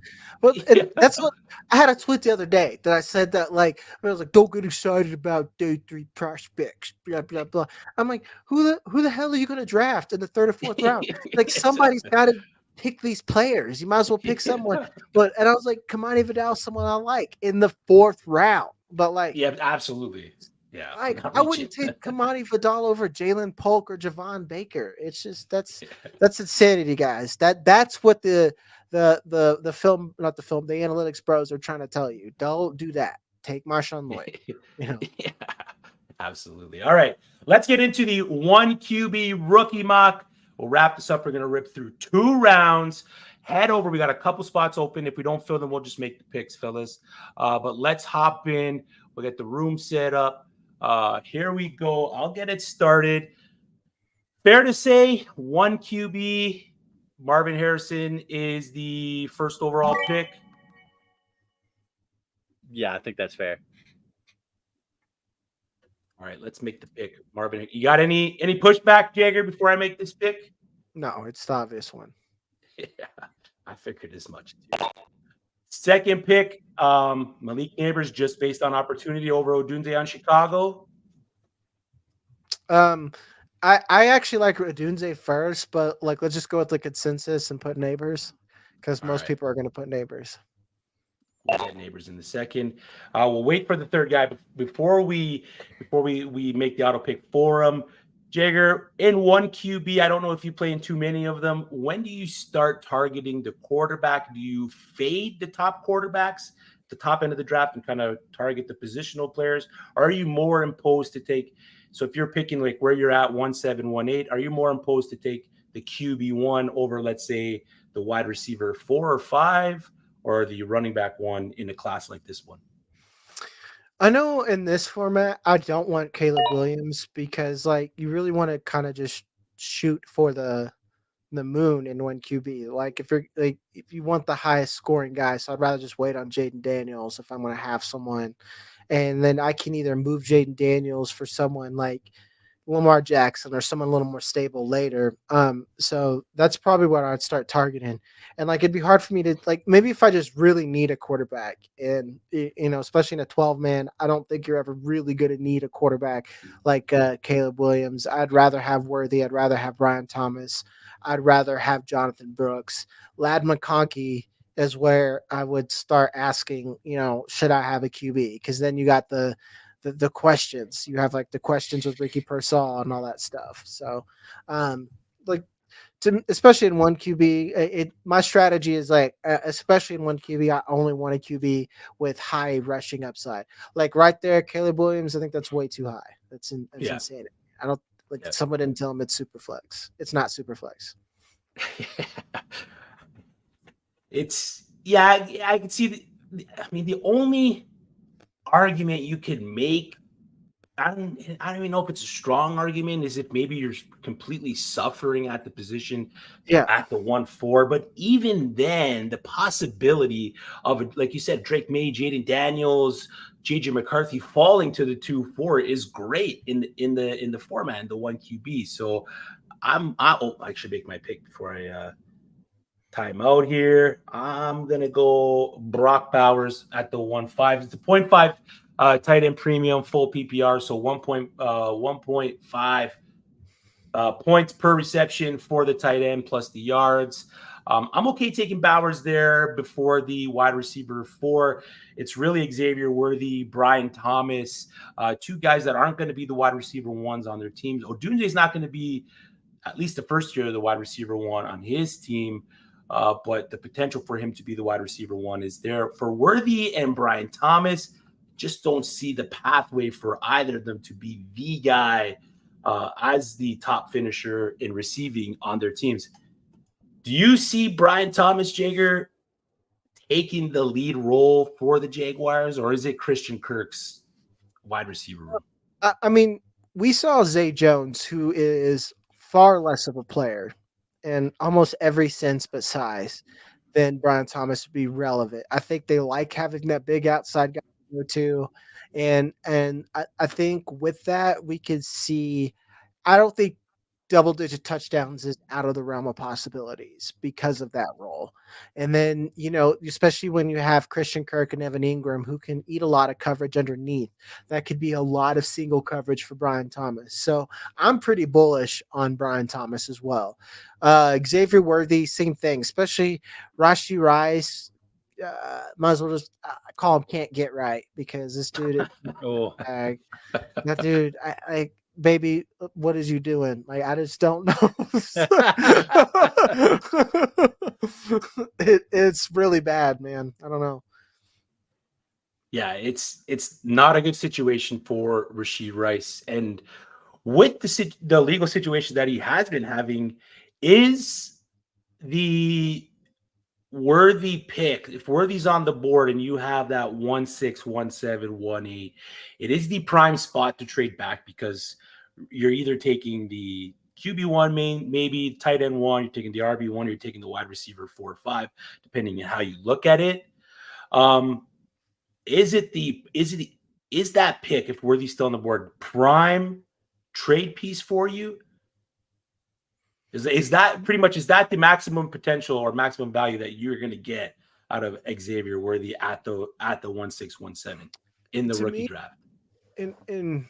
Well, that's what I had a tweet the other day that I said that like I was like, don't get excited about day 3 prospects, blah blah blah. I'm like, who the hell are you going to draft in the 3rd or 4th round? Like somebody's got to pick these players. You might as well pick someone. And I was like, Kamani Vidal, someone I like in the 4th round. But like, yeah, absolutely. Yeah, like I wouldn't take Kamani Vidal over Jalen Polk or Javon Baker. It's just that's insanity, guys. That's what the film, not the film, the analytics bros are trying to tell you. Don't do that. Take Marshawn Lloyd. Yeah, absolutely. All right, let's get into the 1 QB rookie mock. We'll wrap this up. We're going to rip through 2 rounds. Head over. We got a couple spots open. If we don't fill them, we'll just make the picks, fellas. But let's hop in. We'll get the room set up. Here we go. I'll get it started. Fair to say 1 QB, Marvin Harrison is the first overall pick. Yeah, I think that's fair. All right, let's make the pick. Marvin, you got any pushback, Jagger, before I make this pick? No, it's the obvious one. Yeah, I figured as much. Second pick, Malik Neighbors, just based on opportunity over Odunze on Chicago. I actually like Odunze first, but like let's just go with the consensus and put Neighbors because most people are going to put Neighbors. We'll get Neighbors in the second. We'll wait for the third guy before we make the auto pick for him. Jagger, in 1 QB, I don't know if you play in too many of them. When do you start targeting the quarterback? Do you fade the top quarterbacks, the top end of the draft, and kind of target the positional players? Or are you more imposed to take? So if you're picking like where you're at 1-7, 1-8, are you more imposed to take the QB1 over, let's say, the wide receiver 4 or 5, or the running back 1 in a class like this one? I know in this format, I don't want Caleb Williams because like you really want to kind of just shoot for the moon in 1 QB. Like if you want the highest scoring guy, so I'd rather just wait on Jayden Daniels if I'm going to have someone, and then I can either move Jayden Daniels for someone like Lamar Jackson or someone a little more stable later. So that's probably what I'd start targeting. And like, it'd be hard for me to like, maybe if I just really need a quarterback and, especially in a 12-man, I don't think you're ever really going to need a quarterback like Caleb Williams. I'd rather have Worthy. I'd rather have Brian Thomas. I'd rather have Jonathan Brooks. Ladd McConkey is where I would start asking, should I have a QB? Because then you got the questions. You have like the questions with Ricky Pearsall and all that stuff. So, like especially in one QB, my strategy is like, especially in one QB, I only want a QB with high rushing upside. Like right there, Caleb Williams, I think that's way too high. That's insane. I don't someone didn't tell him it's super flex. It's not super flex. I can see the only argument you could make, I don't even know if it's a strong argument, is if maybe you're completely suffering at the position at the 1-4. But even then, the possibility of, like you said, Drake Maye, Jayden Daniels, JJ McCarthy falling to the 2-4 is great in the format, in the 1 QB. So I should make my pick before I time out here. I'm gonna go Brock Bowers at the 1.5. It's a 0.5 tight end premium, full PPR, so 1.5 points per reception for the tight end plus the yards. I'm okay taking Bowers there before the wide receiver 4. It's really Xavier Worthy, Brian Thomas, 2 guys that aren't going to be the wide receiver 1s on their teams. Odunze's not going to be, at least the first year, the wide receiver 1 on his team. But the potential for him to be the wide receiver 1 is there. For Worthy and Brian Thomas, just don't see the pathway for either of them to be the guy as the top finisher in receiving on their teams. Do you see Brian Thomas, Jagger, taking the lead role for the Jaguars, or is it Christian Kirk's wide receiver role? I mean, we saw Zay Jones, who is far less of a player in almost every sense but size than Brian Thomas would be relevant. I think they like having that big outside guy too. And I think with that, we could see, I don't think double-digit touchdowns is out of the realm of possibilities because of that role. And then, especially when you have Christian Kirk and Evan Ingram, who can eat a lot of coverage underneath, that could be a lot of single coverage for Brian Thomas. So I'm pretty bullish on Brian Thomas as well. Xavier Worthy, same thing, especially Rashee Rice. Might as well just call him Can't Get Right, because this dude, that dude, baby, what is you doing? Like, I just don't know. It's really bad, man. I don't know. Yeah, it's not a good situation for Rashee Rice. And with the legal situation that he has been having, is the Worthy pick, if Worthy's on the board and you have that 1.6, 1.7, 1.8, it is the prime spot to trade back, because you're either taking the QB1 maybe tight end 1, you're taking the RB1, or you're taking the wide receiver 4 or 5, depending on how you look at it. Is that pick, if Worthy's still on the board, prime trade piece for you? Is that the maximum potential or maximum value that you're going to get out of Xavier Worthy at the 1.6, 1.7 in the rookie draft? In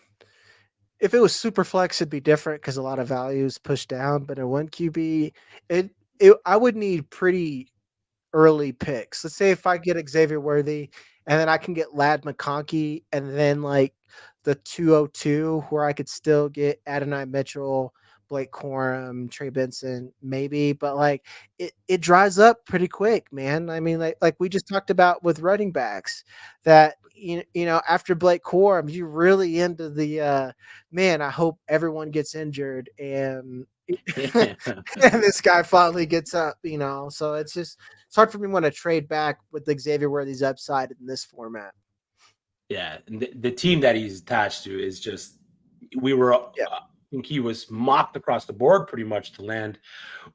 if it was super flex, it'd be different because a lot of value is pushed down. But in 1 QB, I would need pretty early picks. Let's say if I get Xavier Worthy and then I can get Ladd McConkey, and then like the 202 where I could still get Adonai Mitchell, Blake Corum, Trey Benson, maybe, but like it dries up pretty quick, man. I mean, like we just talked about with running backs, that after Blake Corum, you're really into the man, I hope everyone gets injured and and this guy finally gets up, so it's hard for me to want to trade back with Xavier Worthy's upside in this format. Yeah, and the team that he's attached to is just, I think he was mocked across the board pretty much to land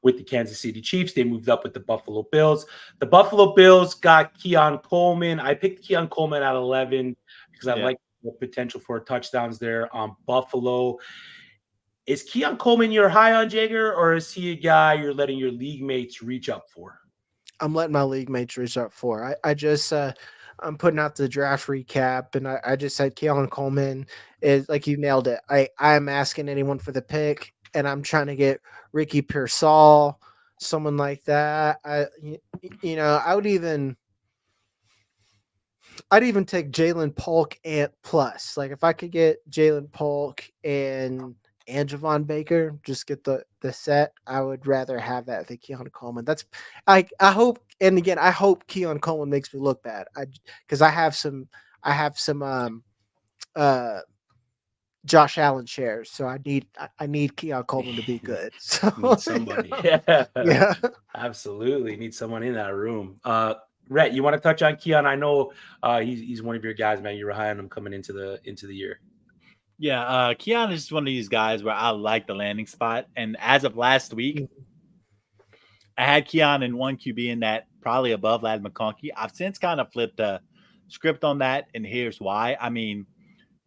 with the Kansas City Chiefs. They moved up with the Buffalo Bills. The Buffalo Bills got Keon Coleman. I picked Keon Coleman at 11 because I like the potential for touchdowns there on Buffalo. Is Keon Coleman your high on, Jagger, or is he a guy you're letting your league mates reach up for? I'm letting my league mates reach up for. I just I'm putting out the draft recap, and I just said Keon Coleman is, like, you nailed it. I'm asking anyone for the pick, and I'm trying to get Ricky Pearsall, someone like that. I'd even take Jalen Polk and plus. Like if I could get Jalen Polk and Javon Baker, just get the set, I would rather have that than Keon Coleman. I hope, and again, I hope Keon Coleman makes me look bad. Because I have some Josh Allen shares, so I need Keon Coleman to be good. So Need somebody. Yeah. Absolutely. Need someone in that room. Rhett, you want to touch on Keon? I know he's one of your guys, man. You were high on him coming into the year. Yeah, Keon is one of these guys where I like the landing spot. And as of last week, I had Keon in one QB in that probably above Ladd McConkey. I've since kind of flipped the script on that, and here's why. I mean,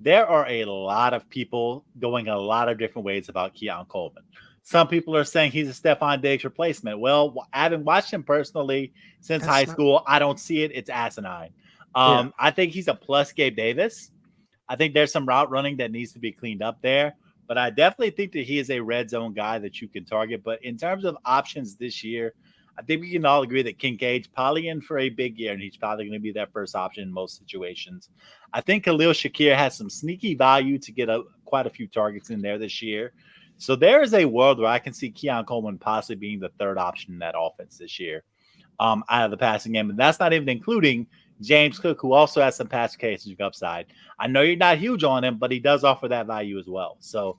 there are a lot of people going a lot of different ways about Keon Coleman. Some people are saying he's a Stephon Diggs replacement. Well, I haven't watched him personally since high school. I don't see it. It's asinine. I think he's a plus Gabe Davis. I think there's some route running that needs to be cleaned up there. But I definitely think that he is a red zone guy that you can target. But in terms of options this year, I think we can all agree that Kincaid's probably in for a big year, and he's probably going to be their first option in most situations. I think Khalil Shakir has some sneaky value to get quite a few targets in there this year. So there is a world where I can see Keon Coleman possibly being the third option in that offense this year out of the passing game. And that's not even including James Cook, who also has some pass catching upside. I know you're not huge on him, but he does offer that value as well. So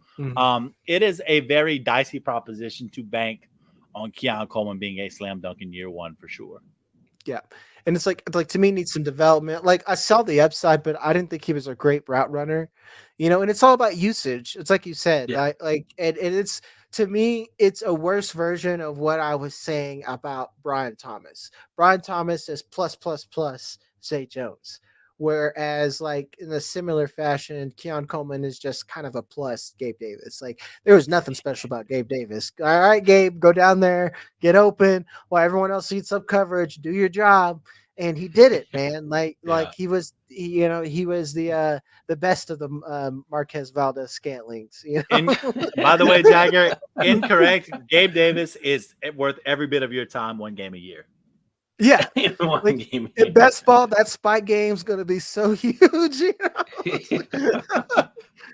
it is a very dicey proposition to bank on Keon Coleman being a slam dunk in year one for sure. Yeah. And it's like to me, needs some development. Like I saw the upside, but I didn't think he was a great route runner, and it's all about usage. It's like you said, and it's, to me, it's a worse version of what I was saying about Brian Thomas. Brian Thomas is plus Zay Jones. Whereas, like in a similar fashion, Keon Coleman is just kind of a plus Gabe Davis. Like there was nothing special about Gabe Davis. All right, Gabe, go down there, get open while everyone else eats up coverage, do your job. And he did it, man. Like he was the best of the Marquez Valdez Scantlings. By the way, Jagger, incorrect. Gabe Davis is worth every bit of your time, one game a year. Yeah, game. In best ball, that spike game's gonna be so huge. It's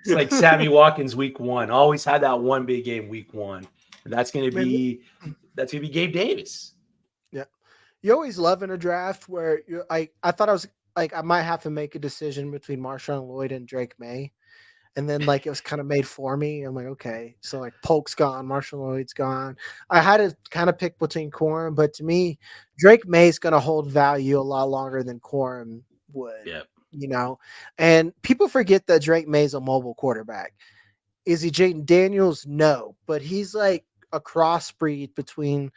like Sammy Watkins week one. Always had that one big game week one. And that's gonna be Gabe Davis. Yeah, you always love in a draft where I thought I was like I might have to make a decision between Marshawn Lloyd and Drake May. And then it was kind of made for me. I'm like, okay, so like Polk's gone, Marshall Lloyd's gone. I had to kind of pick between Corum, but to me, Drake May's going to hold value a lot longer than Corum would. Yeah. And people forget that Drake May's a mobile quarterback. Is he Jayden Daniels? No, but he's like a crossbreed between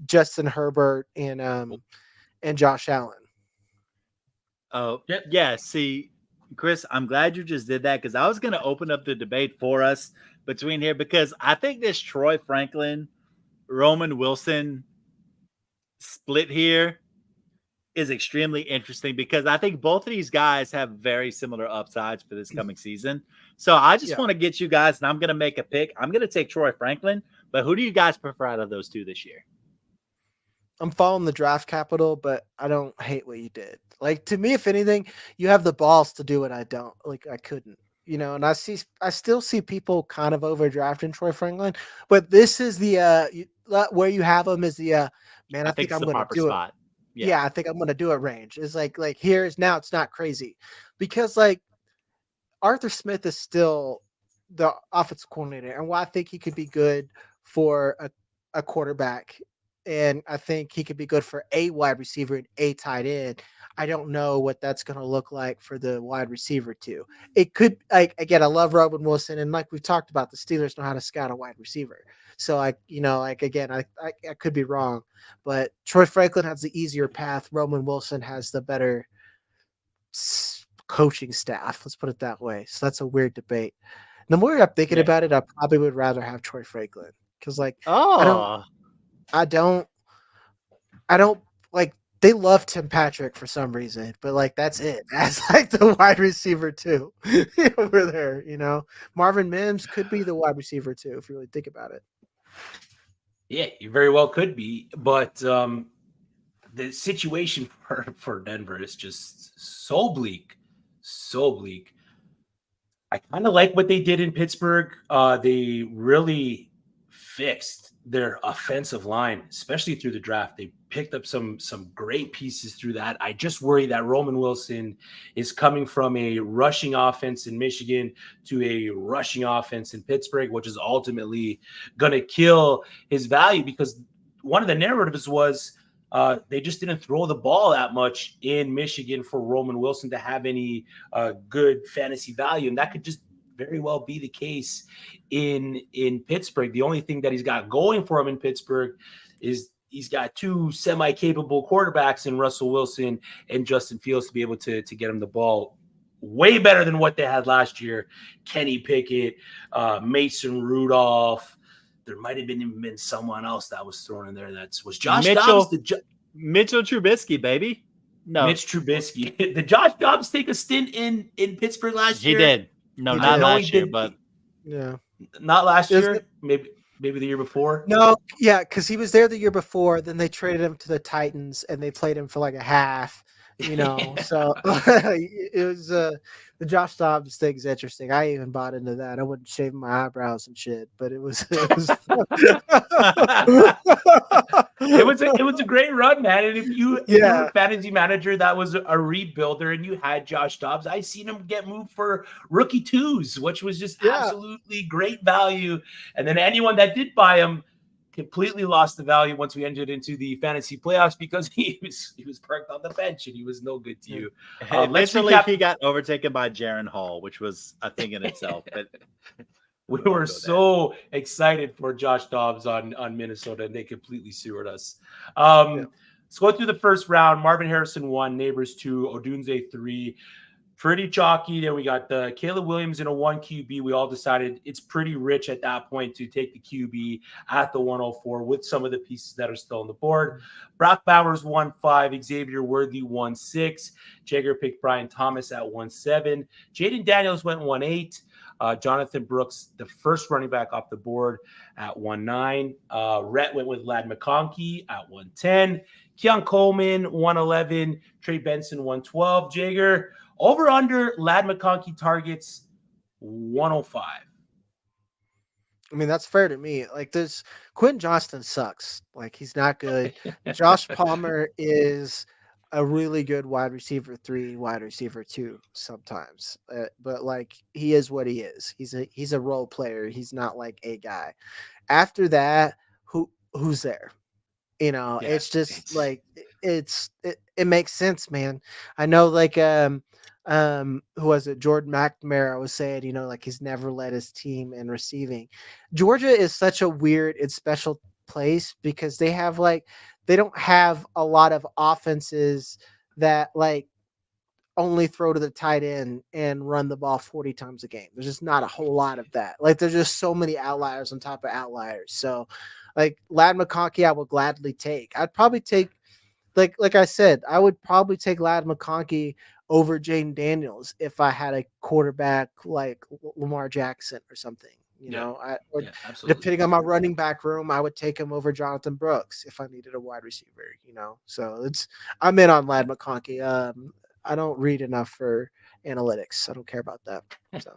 Justin Herbert and Josh Allen. Oh, yeah. See, Chris, I'm glad you just did that because I was going to open up the debate for us between here because I think this Troy Franklin, Roman Wilson split here is extremely interesting because I think both of these guys have very similar upsides for this coming season. So I just want to get you guys, and I'm going to make a pick. I'm going to take Troy Franklin, but who do you guys prefer out of those two this year? I'm following the draft capital, but I don't hate what you did. Like to me, if anything, you have the balls to do what I don't. Like I couldn't, and I still see people kind of overdrafting Troy Franklin, but this is the where you have him is the man. I think I'm going to do it. Yeah, I think I'm going to do it. Range is like here's now. It's not crazy because like Arthur Smith is still the offensive coordinator, and while I think he could be good for a quarterback. And I think he could be good for a wide receiver and a tight end. I don't know what that's going to look like for the wide receiver too. It could, again, I love Roman Wilson. And like we've talked about, the Steelers know how to scout a wide receiver. So I could be wrong, but Troy Franklin has the easier path. Roman Wilson has the better coaching staff. Let's put it that way. So that's a weird debate. The more I'm thinking about it, I probably would rather have Troy Franklin because I don't like they love Tim Patrick for some reason, but like that's it. That's like the wide receiver too over there, Marvin Mims could be the wide receiver too, if you really think about it. Yeah, you very well could be, but the situation for Denver is just so bleak, so bleak. I kind of like what they did in Pittsburgh. They really fixed their offensive line, especially through the draft. They picked up some great pieces through that. I just worry that Roman Wilson is coming from a rushing offense in Michigan to a rushing offense in Pittsburgh, which is ultimately going to kill his value, because one of the narratives was they just didn't throw the ball that much in Michigan for Roman Wilson to have any good fantasy value. And that could just very well be the case in Pittsburgh. The only thing that he's got going for him in Pittsburgh is he's got two semi-capable quarterbacks in Russell Wilson and Justin Fields to be able to get him the ball way better than what they had last year. Kenny Pickett, Mason Rudolph. There might have been someone else that was thrown in there. Was Josh Dobbs. Mitchell Trubisky, baby. No, Mitch Trubisky. Did Josh Dobbs take a stint in Pittsburgh last year? He did. No, not last year, but yeah, not last year. Maybe the year before. No, yeah, because he was there the year before. Then they traded him to the Titans, and they played him for like a half. So it was the Josh Dobbs thing's interesting. I even bought into that. I wouldn't shave my eyebrows and shit, but it was it was a great run, man. And if you were a fantasy manager that was a rebuilder and you had Josh Dobbs, I seen him get moved for rookie twos, which was just absolutely great value. And then anyone that did buy him completely lost the value once we entered into the fantasy playoffs, because he was parked on the bench and he was no good to you. Eventually, he got overtaken by Jaren Hall, which was a thing in itself. But we were so excited for Josh Dobbs on Minnesota, and they completely sewered us. Let's go through the first round. Marvin Harrison 1, Neighbors 2, Odunze 3. Pretty chalky. Then we got the Caleb Williams in a 1 QB. We all decided it's pretty rich at that point to take the QB at the 104 with some of the pieces that are still on the board. Brock Bowers 1-5, Xavier Worthy 1-6. Jagger picked Brian Thomas at 1-7. Jayden Daniels went 1-8. Jonathan Brooks, the first running back off the board, at 1-9. Rhett went with Ladd McConkey at 1-10. Keon Coleman 1-11. Trey Benson 1-12. Jagger, over under Ladd McConkey targets 105. I mean, that's fair to me. Like, this Quentin Johnston sucks. Like, he's not good. Josh Palmer is a really good wide receiver 3, wide receiver 2 sometimes. But like, he is what he is. He's a role player. He's not like a guy. After that, who's there? It's just like it makes sense, man. I know, like who was it? Jordan McNamara was saying, like, he's never led his team in receiving. Georgia is such a weird and special place because they don't have a lot of offenses that like only throw to the tight end and run the ball 40 times a game. There's just not a whole lot of that. Like, there's just so many outliers on top of outliers. So like Ladd McConkey, I would gladly take. I'd probably take, like I said, I would probably take Ladd McConkey over Jayden Daniels if I had a quarterback like Lamar Jackson or something. Depending on my running back room, I would take him over Jonathan Brooks if I needed a wide receiver. So I'm in on Ladd McConkey. I don't read enough for analytics. I don't care about that. So.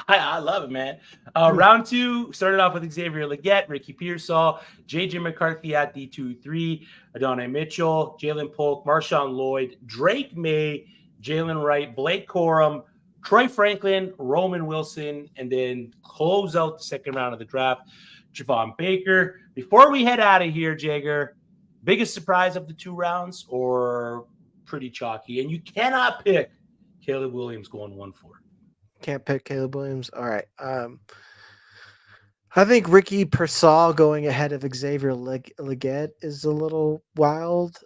I love it, man. Round 2 started off with Xavier Legette, Ricky Pearsall, JJ McCarthy at the 2-3, Adonai Mitchell, Jalen Polk, Marshawn Lloyd, Drake May, Jaylen Wright, Blake Corum, Troy Franklin, Roman Wilson, and then close out the second round of the draft, Javon Baker. Before we head out of here, Jagger, biggest surprise of the 2 rounds or pretty chalky? And you cannot pick Caleb Williams going 1-4. Can't pick Caleb Williams. All right. I think Ricky Pearsall going ahead of Xavier Legette is a little wild.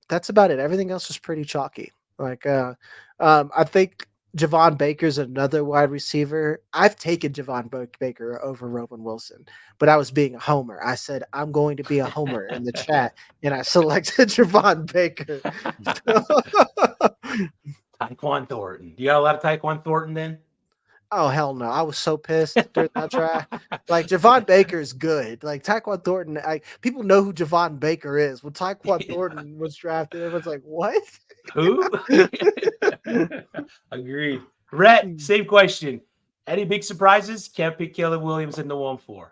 That's about it. Everything else is pretty chalky. Like, I think Javon Baker's another wide receiver. I've taken Javon Baker over Roman Wilson, but I was being a homer. I said, I'm going to be a homer in the chat, and I selected Javon Baker. Tyquan Thornton. Do you got a lot of Tyquan Thornton then? Oh hell no! I was so pissed during that draft. Like Javon Baker is good. Like Tyquan Thornton, people know who Javon Baker is. When Tyquan Thornton was drafted, everyone's like, "What? Who?" Agreed. Rhett, same question. Any big surprises? Can't pick Caleb Williams in the 1-4.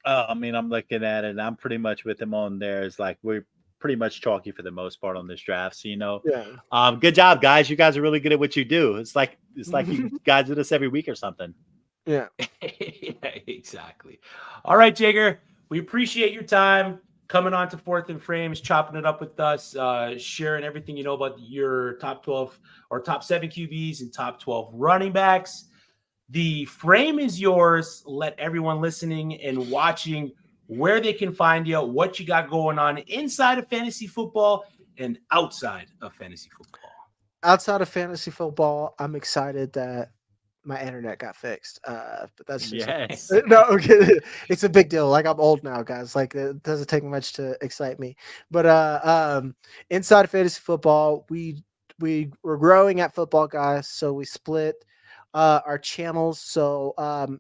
I mean, I'm looking at it, and I'm pretty much with him on there. It's like we're pretty much chalky for the most part on this draft. So, Yeah. Good job, guys. You guys are really good at what you do. It's like you guys do this every week or something. Yeah. Yeah, exactly. All right, Jagger. We appreciate your time coming on to Fourth and Frames, chopping it up with us, sharing everything you know about your top 12 or top 7 QBs and top 12 running backs. The frame is yours. Let everyone listening and watching where they can find you, what you got going on inside of fantasy football and outside of fantasy football. Outside of fantasy football, I'm excited that my internet got fixed. But that's just no, okay. It's a big deal. Like I'm old now, guys. Like it doesn't take much to excite me. But inside of fantasy football, we're growing at Football Guys, so we split our channels. So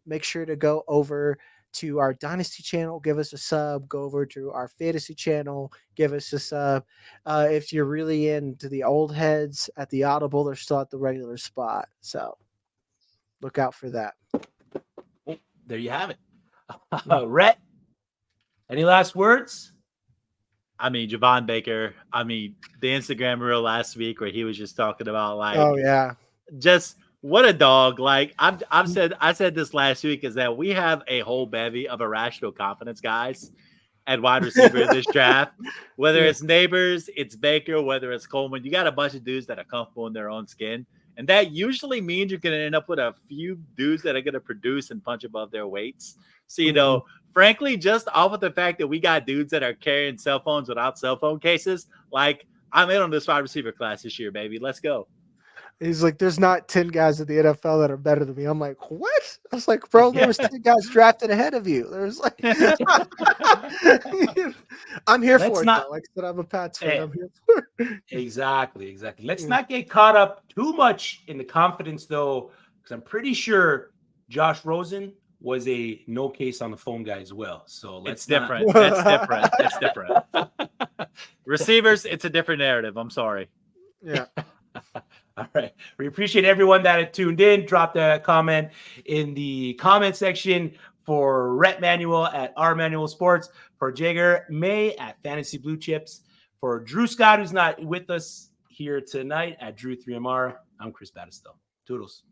make sure to go over to our Dynasty channel, give us a sub. Go over to our Fantasy channel, give us a sub. If you're really into the old heads at the Audible, they're still at the regular spot. So look out for that. Oh, there you have it. Rhett, any last words? I mean, Javon Baker. I mean, the Instagram reel last week where he was just talking about like, oh yeah, just what a dog. Like I said this last week is that we have a whole bevy of irrational confidence guys at wide receiver in this draft. Whether it's Neighbors, it's Baker, whether it's Coleman, you got a bunch of dudes that are comfortable in their own skin. And that usually means you're going to end up with a few dudes that are going to produce and punch above their weights. So, frankly, just off of the fact that we got dudes that are carrying cell phones without cell phone cases, like I'm in on this wide receiver class this year, baby. Let's go. He's like, there's not 10 guys in the NFL that are better than me. I'm like, what? I was like, bro, there was 10 guys drafted ahead of you. There's like, I'm here for it. Though. Like I said, I'm a Pats fan. I'm here for it. Exactly. Let's not get caught up too much in the confidence, though, because I'm pretty sure Josh Rosen was a no case on the phone guy as well. So it's different. That's different. It's different. Receivers, it's a different narrative. I'm sorry. Yeah. All right. We appreciate everyone that had tuned in. Drop a comment in the comment section for Rhett Manuel at R Manuel Sports, for Jagger May at Fantasy Blue Chips, for Drew Scott, who's not with us here tonight at Drew 3MR. I'm Chris Battistello. Toodles.